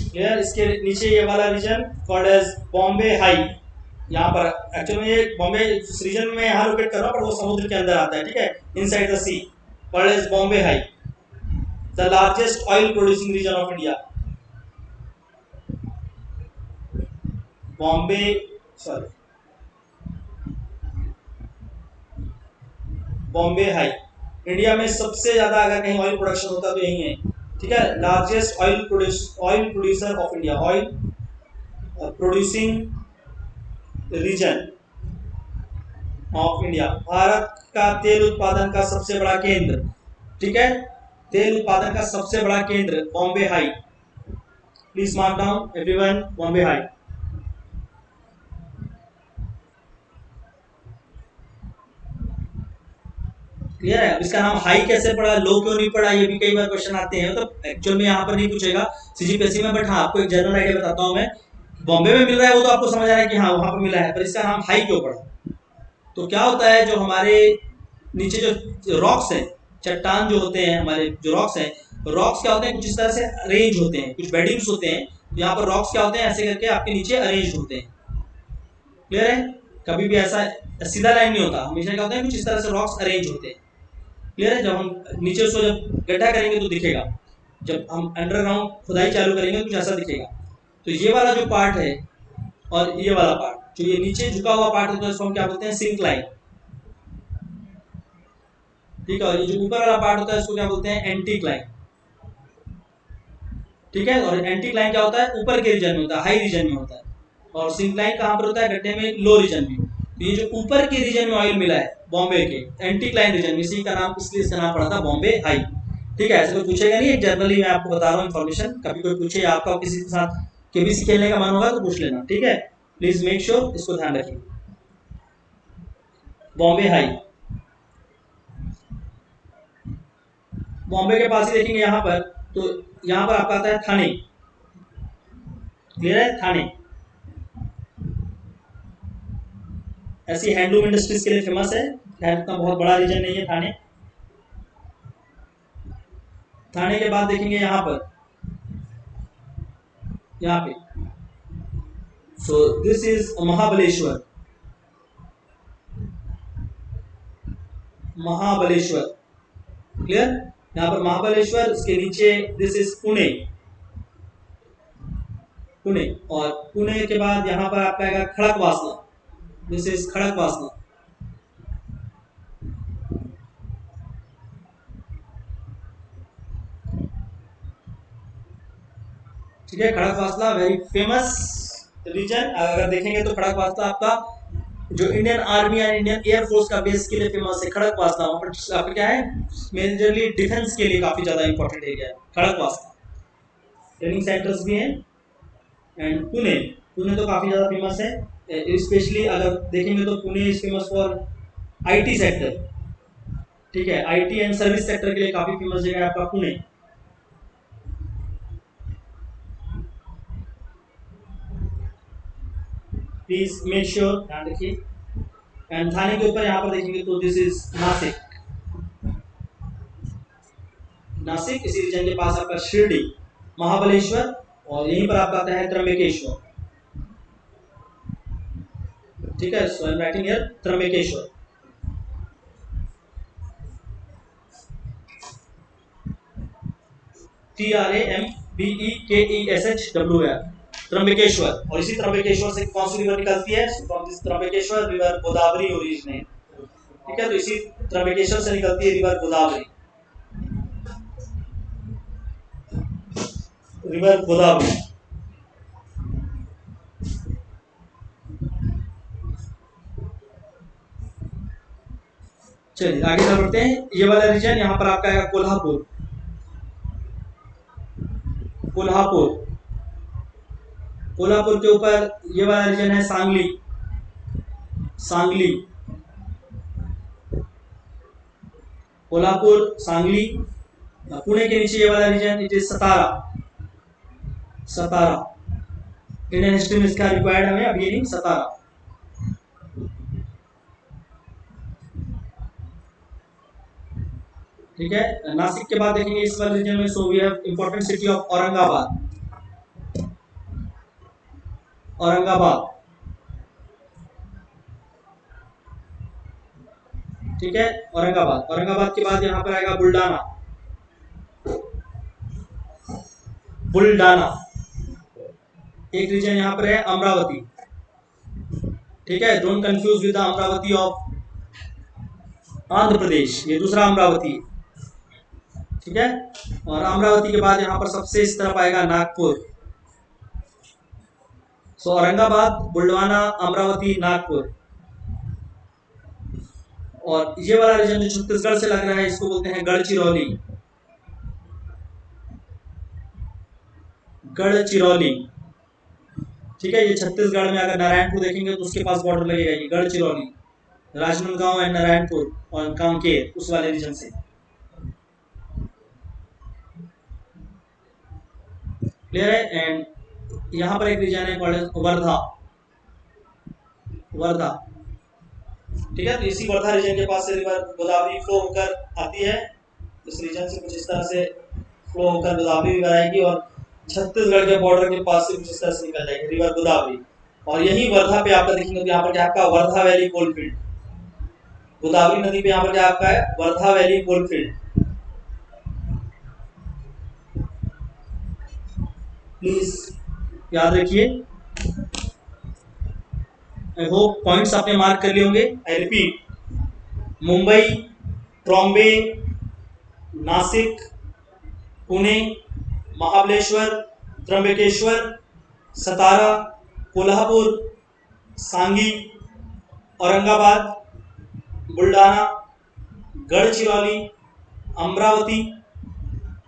clear. इसके नीचे ये वाला region called as Bombay high, यहाँ पर एक्चुअली में ये बॉम्बे इस रीजन में यहाँ लोकेट कर रहा हूँ, पर वो समुद्र के अंदर आता है, ठीक है, inside the sea, called as Bombay high, the largest oil producing region of India. Bombay, sorry, Bombay high, India में सबसे ज्यादा अगर कहीं ऑयल प्रोडक्शन होता तो यही है, ठीक है। Largest oil producer of India, oil producing region of India, Bharat का तेल उत्पादन का सबसे बड़ा केंद्र, ठीक है, तेल उत्पादन का सबसे बड़ा केंद्र Bombay high. Please mark down everyone, Bombay high. Clear है। इसका नाम हाई कैसे पड़ा, लो क्यों नहीं पड़ा, ये भी कई बार क्वेश्चन आते हैं। तो एक्चुअल में यहाँ पर नहीं पूछेगा CGPSC में, बट हाँ आपको एक जनरल आइडिया बताता हूँ मैं। बॉम्बे में मिल रहा है वो तो आपको समझ आ रहा है कि हाँ वहां पर मिला है, पर इसका नाम हाई क्यों पड़ा। तो क्या होता है, जो हमारे नीचे जो रॉक्स हैं, चट्टान जो होते हैं, हमारे जो रॉक्स हैं, रॉक्स क्या होते हैं, कुछ इस तरह से अरेंज होते हैं, कुछ बेडिंग्स होते हैं। तो यहाँ पर रॉक्स क्या होते हैं, ऐसे करके आपके नीचे अरेंज होते हैं। क्लियर है। कभी भी ऐसा सीधा लाइन नहीं होता, हमेशा क्या होता है, कुछ इस तरह से रॉक्स अरेंज होते हैं। क्लियर है। जब हम नीचे उसको जब गड्ढा करेंगे तो दिखेगा। जब हम अंडरग्राउंड खुदाई चालू करेंगे तो कुछ ऐसा दिखेगा। तो ये वाला जो पार्ट है और ये वाला पार्ट, जो ये नीचे झुका हुआ पार्ट होता है इसको हम क्या बोलते हैं, सिंक लाइन। ठीक है, और ये जो ऊपर वाला पार्ट होता है इसको क्या बोलते हैं, एंटीक लाइन। ठीक है, और एंटीक लाइन क्या होता है, ऊपर के रीजन में होता है, हाई रीजन में होता है। और सिंक लाइन कहाँ पर होता है, गड्ढे में लो रीजन में। तो ये जो ऊपर के रीजन में ऑयल मिला है बॉम्बे के एंटीक लाइन रीजन में, इसी का नाम, इसलिए इसका नाम पड़ा था बॉम्बे हाई। ठीक है, ऐसे कोई पूछेगा नहीं, जनरली मैं आपको बता रहा हूँ इन्फॉर्मेशन। कभी कोई पूछे आपका किसी के साथ केबीसी खेलने का मन होगा तो पूछ लेना। ठीक है, प्लीज मेक श्योर, इसको ध्यान रखिए, बॉम्बे हाई। बॉम्बे के पास ही देखेंगे यहाँ पर, तो यहाँ पर आपका आता है थाने। क्लियर है, थाने ऐसी हैंडलूम इंडस्ट्रीज के लिए फेमस है। खैर इतना बहुत बड़ा रीजन नहीं है थाने। थाने के बाद देखेंगे यहाँ पर, यहाँ पे, so this is Mahabaleshwar. Mahabaleshwar clear, यहाँ पर महाबलेश्वर, इसके नीचे दिस इज पुणे। पुणे, और पुणे के बाद यहाँ पर आपका आएगा खड़कवासला। This is Khadakwasla. ठीक है, खड़कवासला वेरी फेमस रीजन। अगर देखेंगे तो खड़कवासला आपका जो Indian army and Indian air force का बेस के लिए फेमस है। खड़कवासला वहाँ पर आपका क्या है, मेजरली डिफेंस के लिए काफी ज्यादा इंपॉर्टेंट एरिया है खड़कवासला। ट्रेनिंग सेंटर्स भी हैं। एंड पुणे, पुणे तो काफी ज्यादा फेमस है, स्पेशली अगर देखेंगे तो Pune is famous for IT sector. ठीक है, आईटी एंड सर्विस सेक्टर के लिए काफी फेमस जगह है आपका पुणे। प्लीज मेक श्योर, ध्यान रखिए। एंड थाने के ऊपर यहाँ पर देखेंगे तो दिस इज नासिक। नासिक, इसी रीजन के पास आपका शिरडी, महाबलेश्वर, और यहीं पर आपका आता है त्र्यंबकेश्वर। ठीक है, so I am writing here Trimbakeshwar. TRAMBEKESHWR, Trimbakeshwar. और इसी त्र्यंबकेश्वर से कौन सी रिवर निकलती है, from this Trimbakeshwar river Godavari originate. ठीक है, तो इसी त्र्यंबकेश्वर से निकलती है रिवर गोदावरी। रिवर गोदावरी। चलिए आगे बढ़ते हैं। ये वाला रीजन यहाँ पर आपका आएगा कोल्हापुर। कोल्हापुर, कोल्हापुर के ऊपर ये वाला रीजन है सांगली। सांगली, कोल्हापुर, सांगली। पुणे के नीचे ये वाला region it is Satara. Satara, Indian history में इसका रिक्वायर्ड हमें अभी नहीं, सतारा। ठीक है, नासिक के बाद देखेंगे इस वाले रीजन में, so we have important city of Aurangabad. Aurangabad, ठीक है, औरंगाबाद। औरंगाबाद के बाद यहाँ पर आएगा बुल्डाना। बुल्डाना, एक रीजन यहाँ पर है अमरावती। ठीक है, don't confuse with Amaravati of Andhra Pradesh, ये दूसरा अमरावती। ठीक है, और अमरावती के बाद यहाँ पर सबसे इस तरफ आएगा नागपुर। सो औरंगाबाद, बुल्डवाना, अमरावती, नागपुर। और ये वाला रीजन जो छत्तीसगढ़ से लग रहा है इसको बोलते हैं गढ़चिरौली। गढ़चिरौली, ठीक है, ये छत्तीसगढ़ में अगर नारायणपुर देखेंगे तो उसके पास बॉर्डर लगेगा ये गढ़चिरौली, राजनांदगांव एंड नारायणपुर और कांकेर, उस वाले रीजन से। क्लियर है। एंड यहाँ पर एक रीजन है कॉल्ड वर्धा। वर्धा, ठीक है, तो इसी वर्धा रीजन के पास से रिवर गोदावरी फ्लो होकर आती है। इस रीजन से कुछ इस तरह से फ्लो होकर गोदावरी रिवर आएगी और छत्तीसगढ़ के बॉर्डर के पास से कुछ इस तरह से निकल जाएगी रिवर गोदावरी। और यही वर्धा पे आपका देखेंगे तो यहाँ पर क्या आपका वर्धा वैली कोलफील्ड। गोदावरी नदी पे यहाँ पर क्या आपका है, वर्धा वैली कोलफील्ड। प्लीज याद रखिए। आई होप पॉइंट्स आपने मार्क कर लिए होंगे। आई रिपीट, मुंबई, ट्रॉम्बे, नासिक, पुणे, महाबलेश्वर, त्र्यंबकेश्वर, सतारा, कोल्हापुर, सांगी, औरंगाबाद, बुल्ढाना, गढ़चिरौली, अमरावती,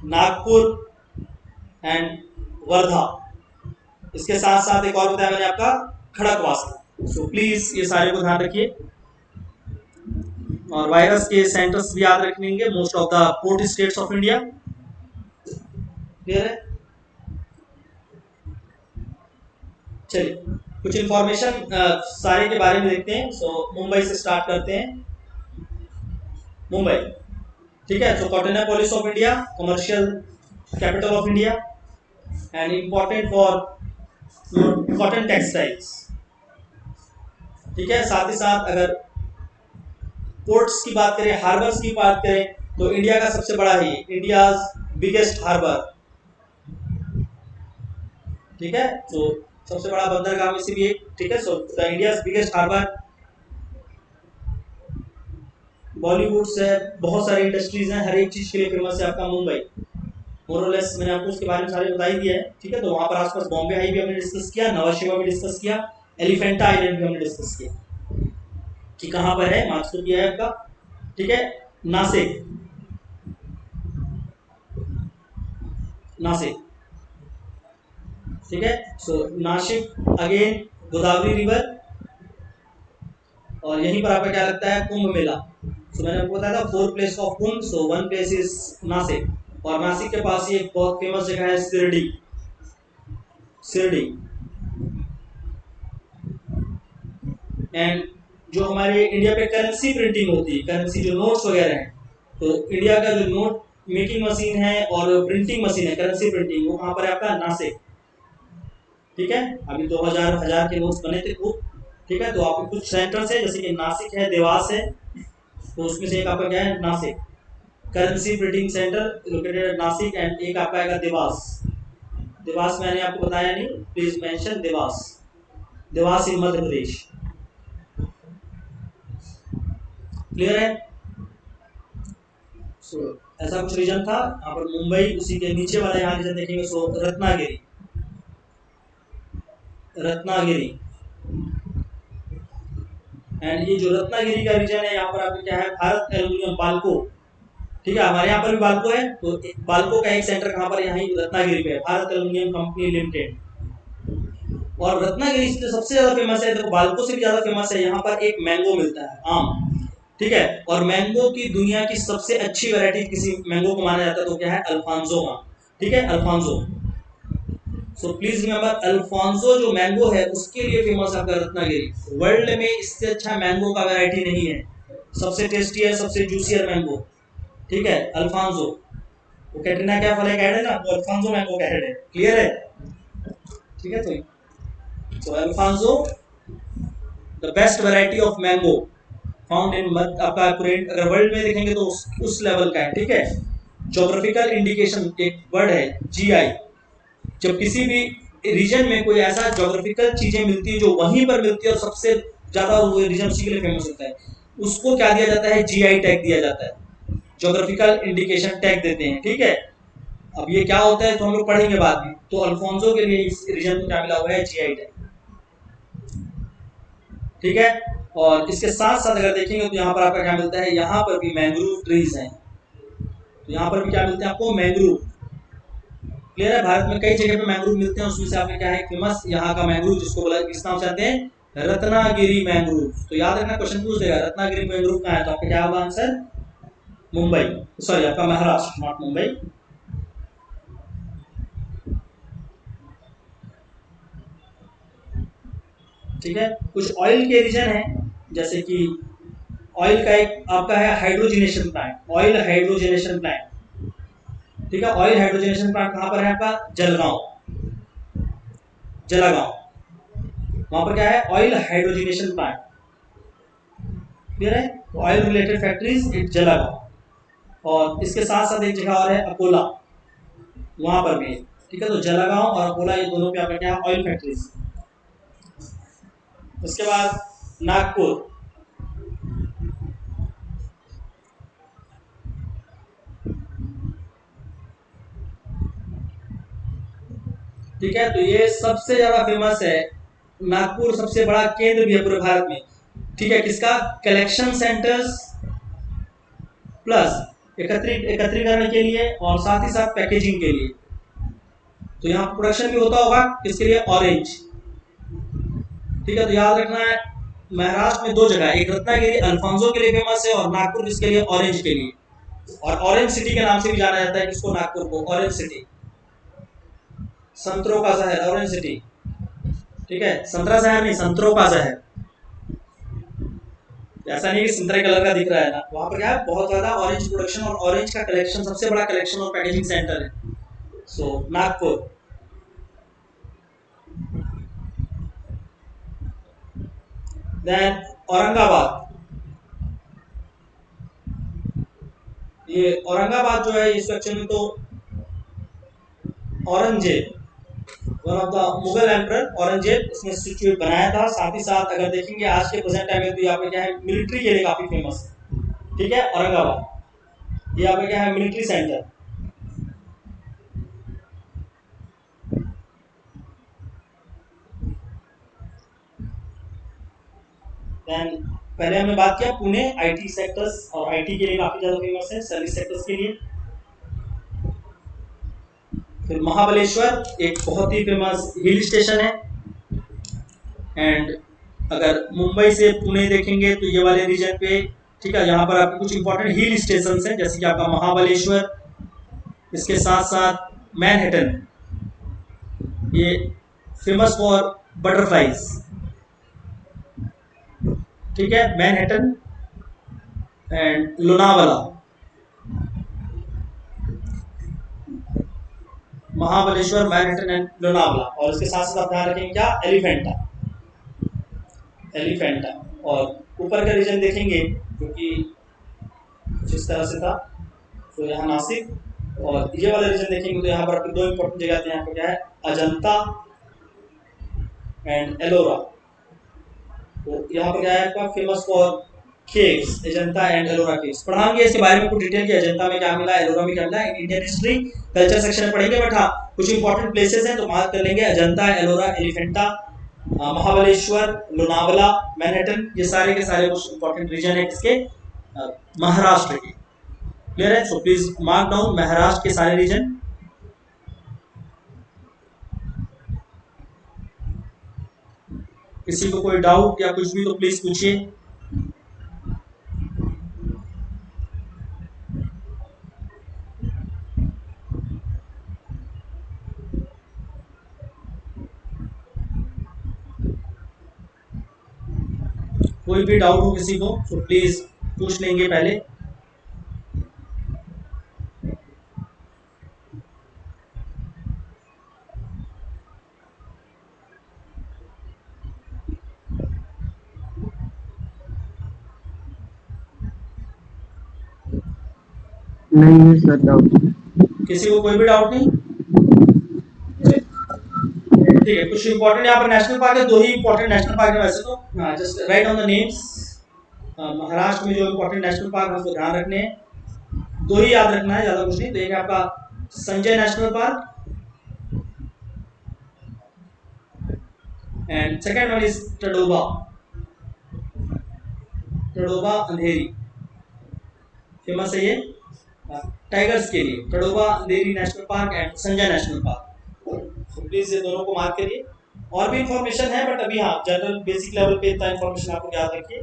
नागपुर एंड वर्धा। इसके साथ साथ एक और बताया मैंने आपका खड़कवासला। सो प्लीज ये सारे को ध्यान रखिए। और वायरस के सेंटर्स भी याद रखेंगे, most of the port states of India. Clear है? चलिए कुछ इंफॉर्मेशन सारे के बारे में देखते हैं। सो मुंबई से स्टार्ट करते हैं। मुंबई, ठीक है। So Cottonopolis of India, commercial capital of India and important for cotton textiles, ठीक है। साथ ही साथ अगर पोर्ट्स की बात करें, हार्बर्स की बात करें, तो इंडिया का सबसे बड़ा है, इंडियाज बिगेस्ट हार्बर, ठीक है। तो सबसे बड़ा बंदरगाह में से भी एक, ठीक है। So the India's biggest harbour. Bollywood से बहुत सारी इंडस्ट्रीज हैं, हर एक चीज के लिए फेमस है आपका मुंबई। मोरलेस मैंने आपको उसके बारे में सारे बता ही दिया है, ठीक है। तो वहां पर आसपास बॉम्बे हाई भी हमने डिस्कस किया, नवाशिवा भी डिस्कस किया, एलिफेंटा आइलैंड भी हमने डिस्कस किया कि कहां पर है, मार्क्स तो किया है आपका, ठीक है। नासिक, नासिक, ठीक है। सो नासिक अगेन गोदावरी रिवर, और यहीं पर आपका क्या लगता है, कुंभ मेला। सो मैंने आपको बताया था 4 place of Kumbh, so 1 place is Nashik. और नासिक के पास ही एक बहुत फेमस जगह है शिरडी, शिरडी। एंड जो हमारे इंडिया पे करेंसी प्रिंटिंग होती है, करेंसी जो नोट्स वगैरह हैं, तो इंडिया का जो नोट मेकिंग मशीन है और प्रिंटिंग मशीन है, करेंसी प्रिंटिंग, वो कहाँ पर है आपका, नासिक, ठीक है। अभी 2000 हजार के नोट्स बने थे खूब, ठीक है। तो आपके कुछ सेंटर्स है, जैसे कि नासिक है, देवास है, तो उसमें से एक आपका क्या है, Nashik currency printing centre located Nashik, and एक आपका आएगा देवास। देवास मैंने आपको बताया नहीं, please mention Dewas, Dewas in Madhya Pradesh. Clear है? सो ऐसा कुछ रीजन था। यहाँ पर मुंबई, उसी के नीचे वाला यहाँ रीजन देखेंगे, सो रत्नागिरी, रत्नागिरी। एंड ये जो रत्नागिरी का रीजन है, यहाँ पर आपको क्या है, भारत एल्यूमिनियम बाल्को, ठीक है। हमारे यहाँ पर भी बाल्को है, तो बाल्को का एक सेंटर कहाँ पर, यहाँ रत्नागिरी पे है, भारत एल्यूमिनियम कंपनी लिमिटेड। और रत्नागिरी जो सबसे ज्यादा फेमस है, देखो बाल्को से भी ज्यादा फेमस है, यहाँ पर एक मैंगो मिलता है, आम, ठीक है। और मैंगो की दुनिया की सबसे अच्छी वैरायटी किसी मैंगो को माना जाता है, तो क्या है, अल्फांसो आम, ठीक है, Alphonso. So please remember, Alphonso जो मैंगो है उसके लिए फेमस है आपका रत्नागिरी। वर्ल्ड में इससे अच्छा मैंगो का वैरायटी नहीं है, सबसे टेस्टी है, सबसे जूसियर मैंगो, ठीक है, अल्फांसो। वो कैटरीना कैफ वाले का ऐड है ना, वो अल्फांसो मैंगो का ऐड है। क्लियर है? ठीक है। तो Alfonso de best variety of mango found in आपका अगर वर्ल्ड में देखेंगे तो उस लेवल का है, ठीक है। ज्योग्राफिकल इंडिकेशन एक वर्ड है, जीआई। जब किसी भी रीजन में कोई ऐसा ज्योग्राफिकल चीजें मिलती है जो वहीं पर मिलती है और सबसे ज्यादा वो रीजन उसी के लिए फेमस होता है, उसको क्या दिया जाता है, जीआई टैग दिया जाता है, ज्योग्राफिकल इंडिकेशन टैग देते हैं, ठीक है। अब ये क्या होता है तो हम लोग पढ़ेंगे बाद में। तो अल्फोंसो के लिए इस रीजन को क्या मिला हुआ है, जीआई टैग, ठीक है। और इसके साथ साथ अगर देखेंगे तो यहाँ पर आपका क्या मिलता है, यहाँ पर भी मैंग्रोव ट्रीज हैं, तो यहाँ पर भी क्या मिलते हैं आपको, मैंग्रोव। क्लियर है? भारत में कई जगह पे मैंग्रोव मिलते हैं, उसमें से आपने क्या है फेमस, यहाँ का मैंग्रोव जिसको बोला, किस नाम से आते हैं, रत्नागिरी मैंग्रोव। तो याद रखना, क्वेश्चन पूछ देगा रत्नागिरी मैंग्रोव कहाँ है, तो आपका क्या होगा आंसर, मुंबई, सॉरी आपका महाराष्ट्र, नॉट मुंबई। ठीक है। कुछ ऑयल के रीजन है, जैसे कि ऑयल का एक आपका है hydrogenation plant, oil hydrogenation plant, ठीक है। ऑयल हाइड्रोजनेशन प्लांट कहां पर है आपका, जलगांव, जलागांव, वहां पर क्या है, ऑयल हाइड्रोजनेशन प्लांट। क्लियर है? Oil related factories in Jalgaon. और इसके साथ साथ एक जगह और है अकोला, वहां पर भी, ठीक है, तो जलागांव और अकोला ये दोनों पे आपका क्या है, ऑयल फैक्ट्रीज। उसके बाद नागपुर, ठीक है, तो ये सबसे ज्यादा फेमस है। नागपुर सबसे बड़ा केंद्र भी है पूरे भारत में, ठीक है, किसका, कलेक्शन सेंटर्स प्लस एकत्रीकरण के लिए और साथ ही साथ पैकेजिंग के लिए। तो यहाँ प्रोडक्शन भी होता होगा किसके लिए, ऑरेंज। ठीक है, तो याद रखना है महाराष्ट्र में दो जगह, एक रत्नागिरी अल्फांसो के लिए फेमस है और नागपुर किसके लिए, ऑरेंज के लिए। और ऑरेंज सिटी के नाम से भी जाना जाता है किसको, नागपुर को, ऑरेंज सिटी, संतरों का शहर, ऑरेंज सिटी। ठीक है, संतरा शहर नहीं, संतरों का शहर। ऐसा नहीं कि संतरे कलर का दिख रहा है ना, वहां पर क्या है, बहुत ज्यादा ऑरेंज प्रोडक्शन और ऑरेंज का कलेक्शन, सबसे बड़ा कलेक्शन और पैकेजिंग सेंटर है। सो नागपुर। देन औरंगाबाद, ये औरंगाबाद जो है इस सेक्शन में तो Aurangzeb, one of the Mughal emperor Aurangzeb इसने सिचुएट बनाया था। साथ ही साथ अगर देखेंगे आज के प्रेजेंट टाइम में तो यहाँ पे क्या है, मिलिट्री के लिए काफी फेमस है। ठीक है, औरंगाबाद ये यहाँ पे क्या है, मिलिट्री सेंटर। देन पहले हमने बात किया पुणे, आईटी सेक्टर्स और आईटी के लिए काफी ज्यादा फेमस है, सर्विस सेक्टर्स के लिए। फिर महाबलेश्वर एक बहुत ही फेमस हिल स्टेशन है। एंड अगर मुंबई से पुणे देखेंगे तो ये वाले रीजन पे, ठीक है, यहाँ पर आपके कुछ इंपॉर्टेंट हिल स्टेशन हैं, जैसे कि आपका महाबलेश्वर, इसके साथ साथ मैनहट्टन, ये फेमस फॉर बटरफ्लाइज। ठीक है, Manhattan and Lonavala, Mahabaleshwar, Manhattan and Lonavala. और इसके साथ साथ आप ध्यान रखेंगे क्या, एलिफेंटा, एलिफेंटा। और ऊपर का रीजन देखेंगे जो कि जिस तरह से था, तो यहाँ नासिक। और ये वाला रीजन देखेंगे तो यहाँ पर आपकी दो इंपॉर्टेंट जगह थे, यहाँ पर क्या है, अजंता एंड एलोरा। तो यहाँ पर क्या है आपका, famous for caves, Ajanta and Ellora caves. पढ़ाएंगे इसके बारे में कुछ डिटेल की, अजंता में क्या मिला, एलोरा में क्या मिला, इंडियन हिस्ट्री कल्चर सेक्शन में पढ़ेंगे। बट हाँ, कुछ इंपॉर्टेंट प्लेसेस हैं तो मार्क कर लेंगे, अजंता, एलोरा, एलिफेंटा, महाबलेश्वर, लोनावाला, मैनहट्टन, ये सारे के सारे कुछ इंपॉर्टेंट रीजन है किसके, महाराष्ट्र के। क्लियर है, so please mark down Maharashtra के सारे रीजन। किसी को कोई डाउट या कुछ भी तो प्लीज पूछिए। कोई भी डाउट हो किसी को तो प्लीज पूछ लेंगे पहले।
नहीं है सर डाउट।
किसी को कोई भी डाउट नहीं? ठीक है, कुछ इंपॉर्टेंट यहाँ पर नेशनल पार्क है, दो ही इंपॉर्टेंट नेशनल पार्क है वैसे तो, just right on the names. Maharashtra में जो इंपॉर्टेंट नेशनल पार्क है उसको ध्यान रखने हैं, दो ही याद रखना है, ज्यादा कुछ नहीं। तो एक है आपका Sanjay National park and second one is Tadoba, Tadoba Andhari, famous है ये टाइगर्स के लिए, Tadoba Andhari National park and Sanjay National Park. Please ये दोनों को मार्क करिए। और भी इंफॉर्मेशन है बट अभी हाँ जनरल बेसिक लेवल पे इतना इंफॉर्मेशन आपको याद रखिए,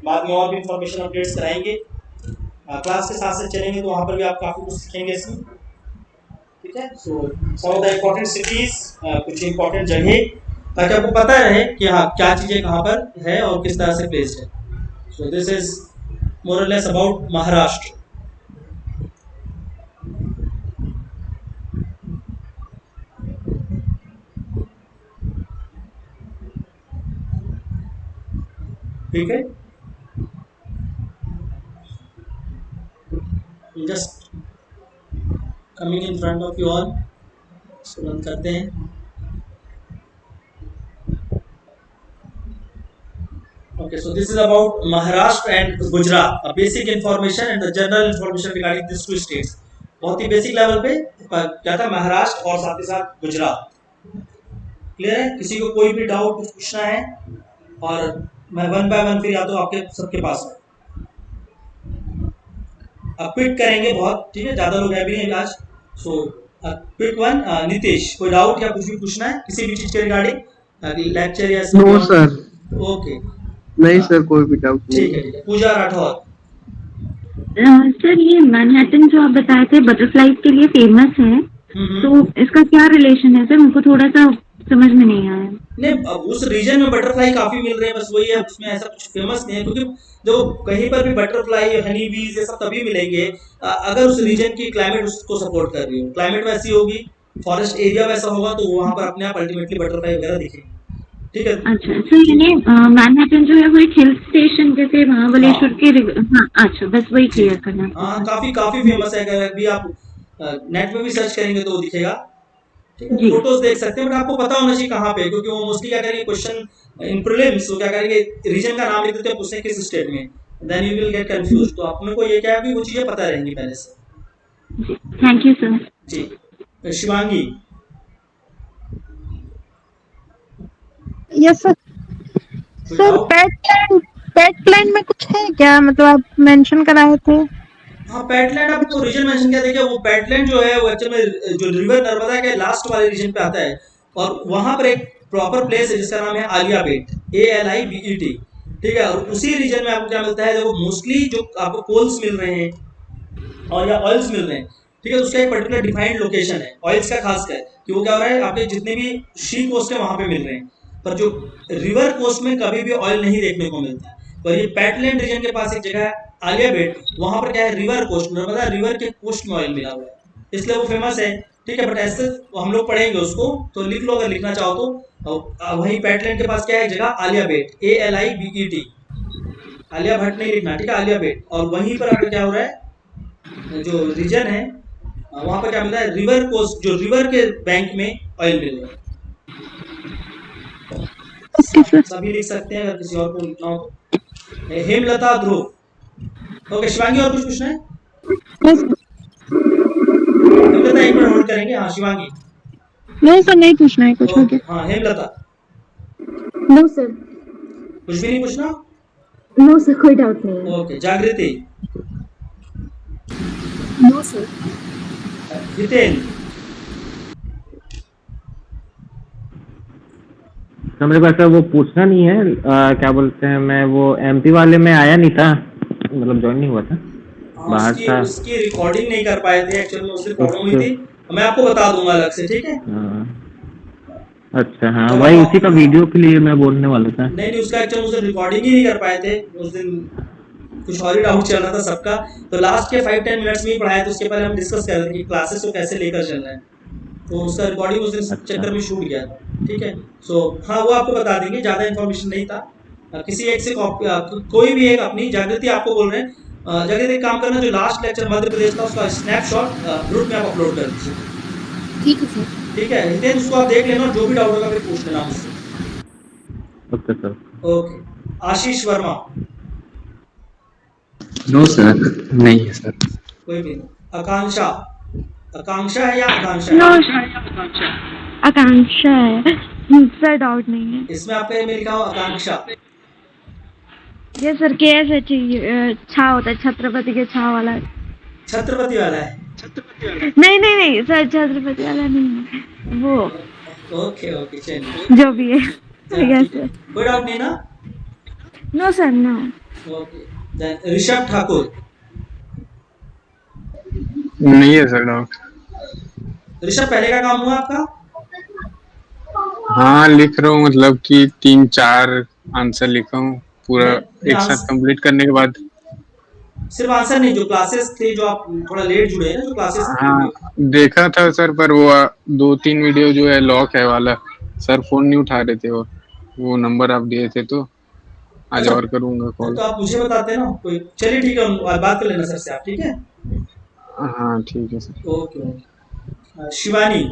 बाद में और भी इंफॉर्मेशन अपडेट्स कराएंगे। क्लास के साथ साथ चलेंगे तो वहाँ पर भी आप काफ़ी कुछ सीखेंगे इसमें। ठीक है, सो सम ऑफ द इम्पोर्टेंट सिटीज, कुछ इंपॉर्टेंट जगह, ताकि आपको पता रहे कि हाँ क्या चीज़ें कहाँ पर है और किस तरह से प्लेस्ड है। सो दिस इज मोर और लेस अबाउट महाराष्ट्र। ठीक है, just coming in front of you all, इसको बंद करते हैं। Okay, so this is about Maharashtra and Gujarat. A basic information and the general information regarding these two states. बहुत ही बेसिक लेवल पे क्या था, महाराष्ट्र और साथ ही साथ गुजरात। क्लियर है? किसी को कोई भी डाउट कुछ पूछना है और मैं वन बाय वन फिर या तो आपके सबके पास है। अब क्विक करेंगे बहुत, ठीक है, ज्यादा लोग है भी नहीं आज। सो क्विक वन, नितेश कोई डाउट या कुछ भी पूछना है किसी भी चीज के रिगार्डिंग लेक्चर या
नो सर,
ओके
नहीं सर, कोई भी डाउट
ठीक
नहीं।
है ठीक है। पूजा राठौर,
सर ये मैनहट्टन जो आप बताए थे बटरफ्लाई के लिए फेमस है, तो इसका क्या रिलेशन है सर? मुझको थोड़ा सा समझ में नहीं आया।
नहीं, अब उस रीजन में बटरफ्लाई काफी मिल रहे हैं, बस वही है, उसमें ऐसा कुछ फेमस नहीं है। क्योंकि जो कहीं पर भी बटरफ्लाई हनी बीज ये सब तभी मिलेंगे अगर उस रीजन की क्लाइमेट उसको सपोर्ट कर रही हो। क्लाइमेट वैसी होगी, फॉरेस्ट एरिया वैसा होगा, तो वहां पर अपने आप अल्टीमेटली बटरफ्लाई वगैरह दिखेंगे। ठीक है,
अच्छा सर, यानी मैनहट्टन जो है वो एक हिल स्टेशन जैसे महाबलेश्वर के हाँ, अच्छा बस वही क्लियर करना।
हाँ काफी काफी फेमस है। अगर भी आप नेट में भी सर्च करेंगे तो वो दिखेगा। ठीक है,
जी।
फोटोज देख सकते हैं, बट आपको पता होना चाहिए कहाँ पे, क्योंकि वो मोस्टली क्या करेंगे क्वेश्चन इन प्रीलिम्स, वो क्या करेंगे रीजन का नाम लिख देते हैं, पूछते हैं किस स्टेट में, then you will get confuse. तो अपने को ये क्या है कि वो चीजें पता रहेंगी पहले से।
Thank you sir.
जी शिवांगी,
यस सर।
कोई
सर
डाउट?
पेटलैंड में कुछ है क्या, मतलब आप मेंशन कराए थे?
हाँ पेटलैंड, आपको रीजन मेंशन किया, देखिए वो पेटलैंड जो है वो एक्चुअल में जो रिवर नर्मदा के लास्ट वाले रीजन पे आता है, और वहां पर एक प्रॉपर प्लेस है जिसका नाम है आलिया बेट, ALIBET। ठीक है, और उसी रीजन में आपको क्या मिलता है, देखो मोस्टली जो आपको कोल्स मिल रहे हैं और या ऑयल्स मिल रहे हैं। ठीक है, तो उसका एक पर्टिकुलर डिफाइंड लोकेशन है ऑयल्स का, खासकर कि वो क्या हो रहा है, आपके जितने भी शी कोस्ट है वहां पे मिल रहे हैं, पर जो रिवर कोस्ट में कभी भी ऑयल नहीं देखने को मिलता। पर ये पेटलैंड रीजन के पास एक जगह है आलिया बेट, वहां पर क्या है, रिवर कोस्ट, नर्मदा रिवर के कोस्ट में ऑयल मिला हुआ है, इसलिए वो फेमस है। ठीक है, बट ऐसे हम लोग पढ़ेंगे उसको, तो लिख लो अगर लिखना चाहो तो। वहीं पेटलैंड के पास क्या है जगह, आलिया बेट, ALIBET, आलिया भट्ट नहीं लिखना, ठीक है, आलिया बेट। और वहीं पर अगर क्या हो रहा है, जो रीजन है वहां पर क्या मिल रहा है, रिवर कोस्ट, जो रिवर के बैंक में ऑयल मिल रहा है। सभी लिख सकते हैं, अगर किसी और को लिखना हो तो। हेमलता ध्रुव। ओके शिवांगी, और कुछ पूछना है? हेमलता एक मिनट होल्ड करेंगे। हाँ शिवांगी।
नहीं सर, नहीं पूछना है कुछ।
ओके हाँ हेमलता,
नो सर,
कुछ भी नहीं पूछना?
नो सर, कोई डाउट नहीं है।
ओके जागृति,
नो सर।
हितेन,
मेरे को ऐसा वो पूछना नहीं है, क्या बोलते हैं, मैं वो MP वाले में आया नहीं था, मतलब ज्वाइन नहीं हुआ था, बाहर था।
उसकी रिकॉर्डिंग नहीं कर पाए थे एक्चुअली में, उससे प्रॉब्लम हुई थी। मैं आपको बता दूंगा अलग से, ठीक है?
अच्छा हाँ, वही उसी का वीडियो के लिए मैं बोलने वाला था।
नहीं उसका एक्चुअली उसे रिकॉर्डिंग ही नहीं कर पाए थे उस दिन, कुछ और ही डाउट चल रहा था सबका, तो लास्ट के 5-10 मिनट्स में ही पढ़ाया, तो उसके पहले हम डिस्कस कर रहे थे कि क्लासेस को कैसे लेकर चलना है, तो उसका रिकॉर्डिंग उस दिन चक्कर में छूट गया। ठीक है, सो हाँ वो आपको बता देंगे, ज़्यादा इन्फॉर्मेशन नहीं था। किसी एक से कोई भी एक अपनी, जागृति आपको बोल रहे हैं, जागृति एक काम करना, जो लास्ट लेक्चर मध्य प्रदेश का उसका स्नैपशॉट ग्रुप में आप अपलोड कर दीजिए।
ठीक है सर।
ठीक है हितेन, उसको आप देख लेना, जो भी डाउट होगा फिर पूछ लेना मुझसे।
Okay sir.
ओके आशीष वर्मा,
नो सर, नहीं है सर।
कोई भी नहीं। आकांक्षा, आकांक्षा है या आकांक्षा
नो
है?
सर, आकांक्षा है सर, डाउट नहीं है।
इसमें आपके में लिखा हो आकांक्षा।
ये सर कैसे चाहिए, छा होता है, छत्रपति के छा वाला।
छत्रपति वाला है?
नहीं नहीं नहीं सर, छत्रपति वाला नहीं है वो।
ओके ओके चलिए,
जो भी है। Yes sir.
कोई डाउट नहीं ना?
No sir, no.
Okay then Rishabh Thakur,
नहीं है सर डाउट।
ऋषभ पहले का काम हुआ आपका?
हाँ लिख रहा हूँ, मतलब कि 3-4 आंसर लिखा हूँ पूरा एक साथ कंप्लीट करने के बाद।
सिर्फ आंसर नहीं, जो क्लासेस थे, जो आप थोड़ा लेट जुड़े हैं ना, जो क्लासेस
हाँ देखा था सर, पर वो 2-3 वीडियो जो है लॉक है वाला, सर फोन नहीं उठा रहे थे, वो नंबर आप दिए थे, तो आज और करूंगा कॉल।
तो आप मुझे बताते ना कोई। चलिए ठीक है, बात कर लेना सर से आप, ठीक है?
हाँ ठीक है सर।
Okay okay. Shivani,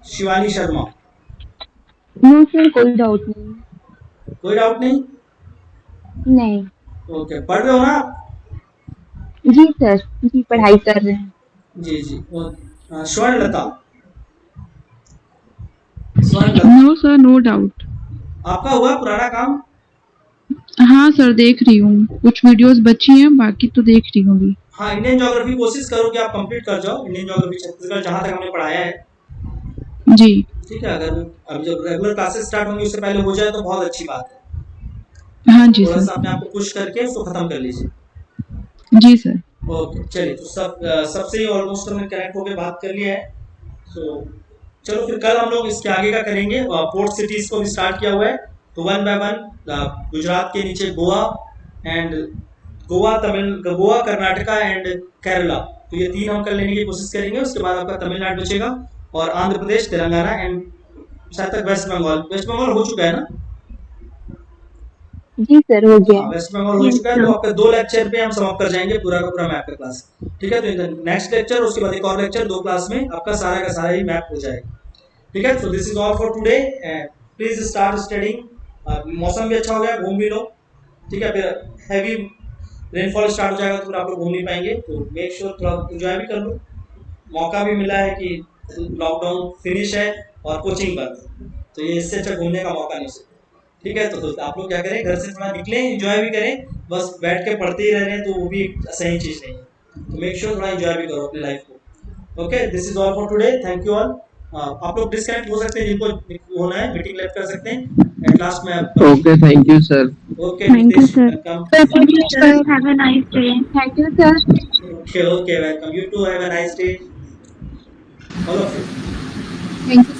Shivani Sharma.
No sir, कोई डाउट नहीं।
कोई डाउट नहीं?
नहीं।
ओके, पढ़ रहे हो ना आप?
जी सर, जी पढ़ाई कर रहे हैं।
जी जी। Swarnlata, Swarnlata,
no sir, no doubt.
आपका हुआ पुराना काम?
हाँ सर, देख रही हूँ, कुछ वीडियोस बची हैं, बाकी तो देख रही हूँ अभी।
हाँ, इंडियन ज्योग्राफी कोशिश करो कि आप कंप्लीट कर जाओ। इंडियन ज्योग्राफी छत्तीसगढ़ जहाँ तक हमने पढ़ाया है,
जी
ठीक है। अगर अभी जब रेगुलर क्लासेस स्टार्ट होंगी उससे पहले हो जाए तो बहुत अच्छी बात है।
हाँ जी
थोड़ा सा
सर।
अपने आप को पुश करके उसको खत्म कर लीजिए।
जी सर।
ओके, चलिए, तो सबसे ही ऑलमोस्ट हमने कनेक्ट होकर बात कर लिया है। सो चलो फिर कल हम लोग इसके आगे का करेंगे। पोर्ट सिटीज को भी स्टार्ट किया हुआ है, तो वन बाय वन गुजरात के नीचे गोवा एंड गोवा, कर्नाटका एंड केरला, तो ये 3 हम कल लेने की कोशिश करेंगे। उसके बाद आपका तमिलनाडु बचेगा और आंध्र प्रदेश, तेलंगाना एंड शायद तक वेस्ट बंगाल। वेस्ट बंगाल हो चुका है ना?
जी सर, हो गया।
हाँ, वेस्ट बंगाल हो चुका है। तो आपका 2 लेक्चर पे हम समाप्त कर जाएंगे पूरा का पूरा मैप का क्लास, ठीक है। तो नेक्स्ट लेक्चर, उसके बाद एक और लेक्चर, 2 क्लास में आपका सारा का सारा ही मैप हो जाएगा, ठीक है। So this is all for today, please start studying. मौसम भी अच्छा हो गया, घूम भी लो, ठीक है। फिर हैवी रेनफॉल स्टार्ट हो जाएगा तो फिर आप लोग घूम नहीं पाएंगे, तो मेक श्योर थोड़ा एंजॉय भी कर लो। मौका भी मिला है कि लॉकडाउन फिनिश है और कोचिंग बंद है, तो ये इससे अच्छा घूमने का मौका नहीं सकता, ठीक है। तो आप लोग क्या करें, घर से थोड़ा निकलें, एंजॉय भी करें। बस बैठ के पढ़ते ही रह रहे हैं तो वो भी एक सही चीज़ नहीं है, तो मेक श्योर थोड़ा एंजॉय भी करो अपनी लाइफ को। Okay, this is all for today, thank you all. आप लोग डिस्कनेक्ट हो सकते हैं, जिनको होना है मीटिंग लेफ्ट कर सकते हैं। एट लास्ट में
okay, thank you sir.
Okay,
Thank you, sir.
Welcome.
Thank you, sir. Have a nice day.
Thank you sir.
Okay, welcome. You too have a nice day. All of you.
Thank you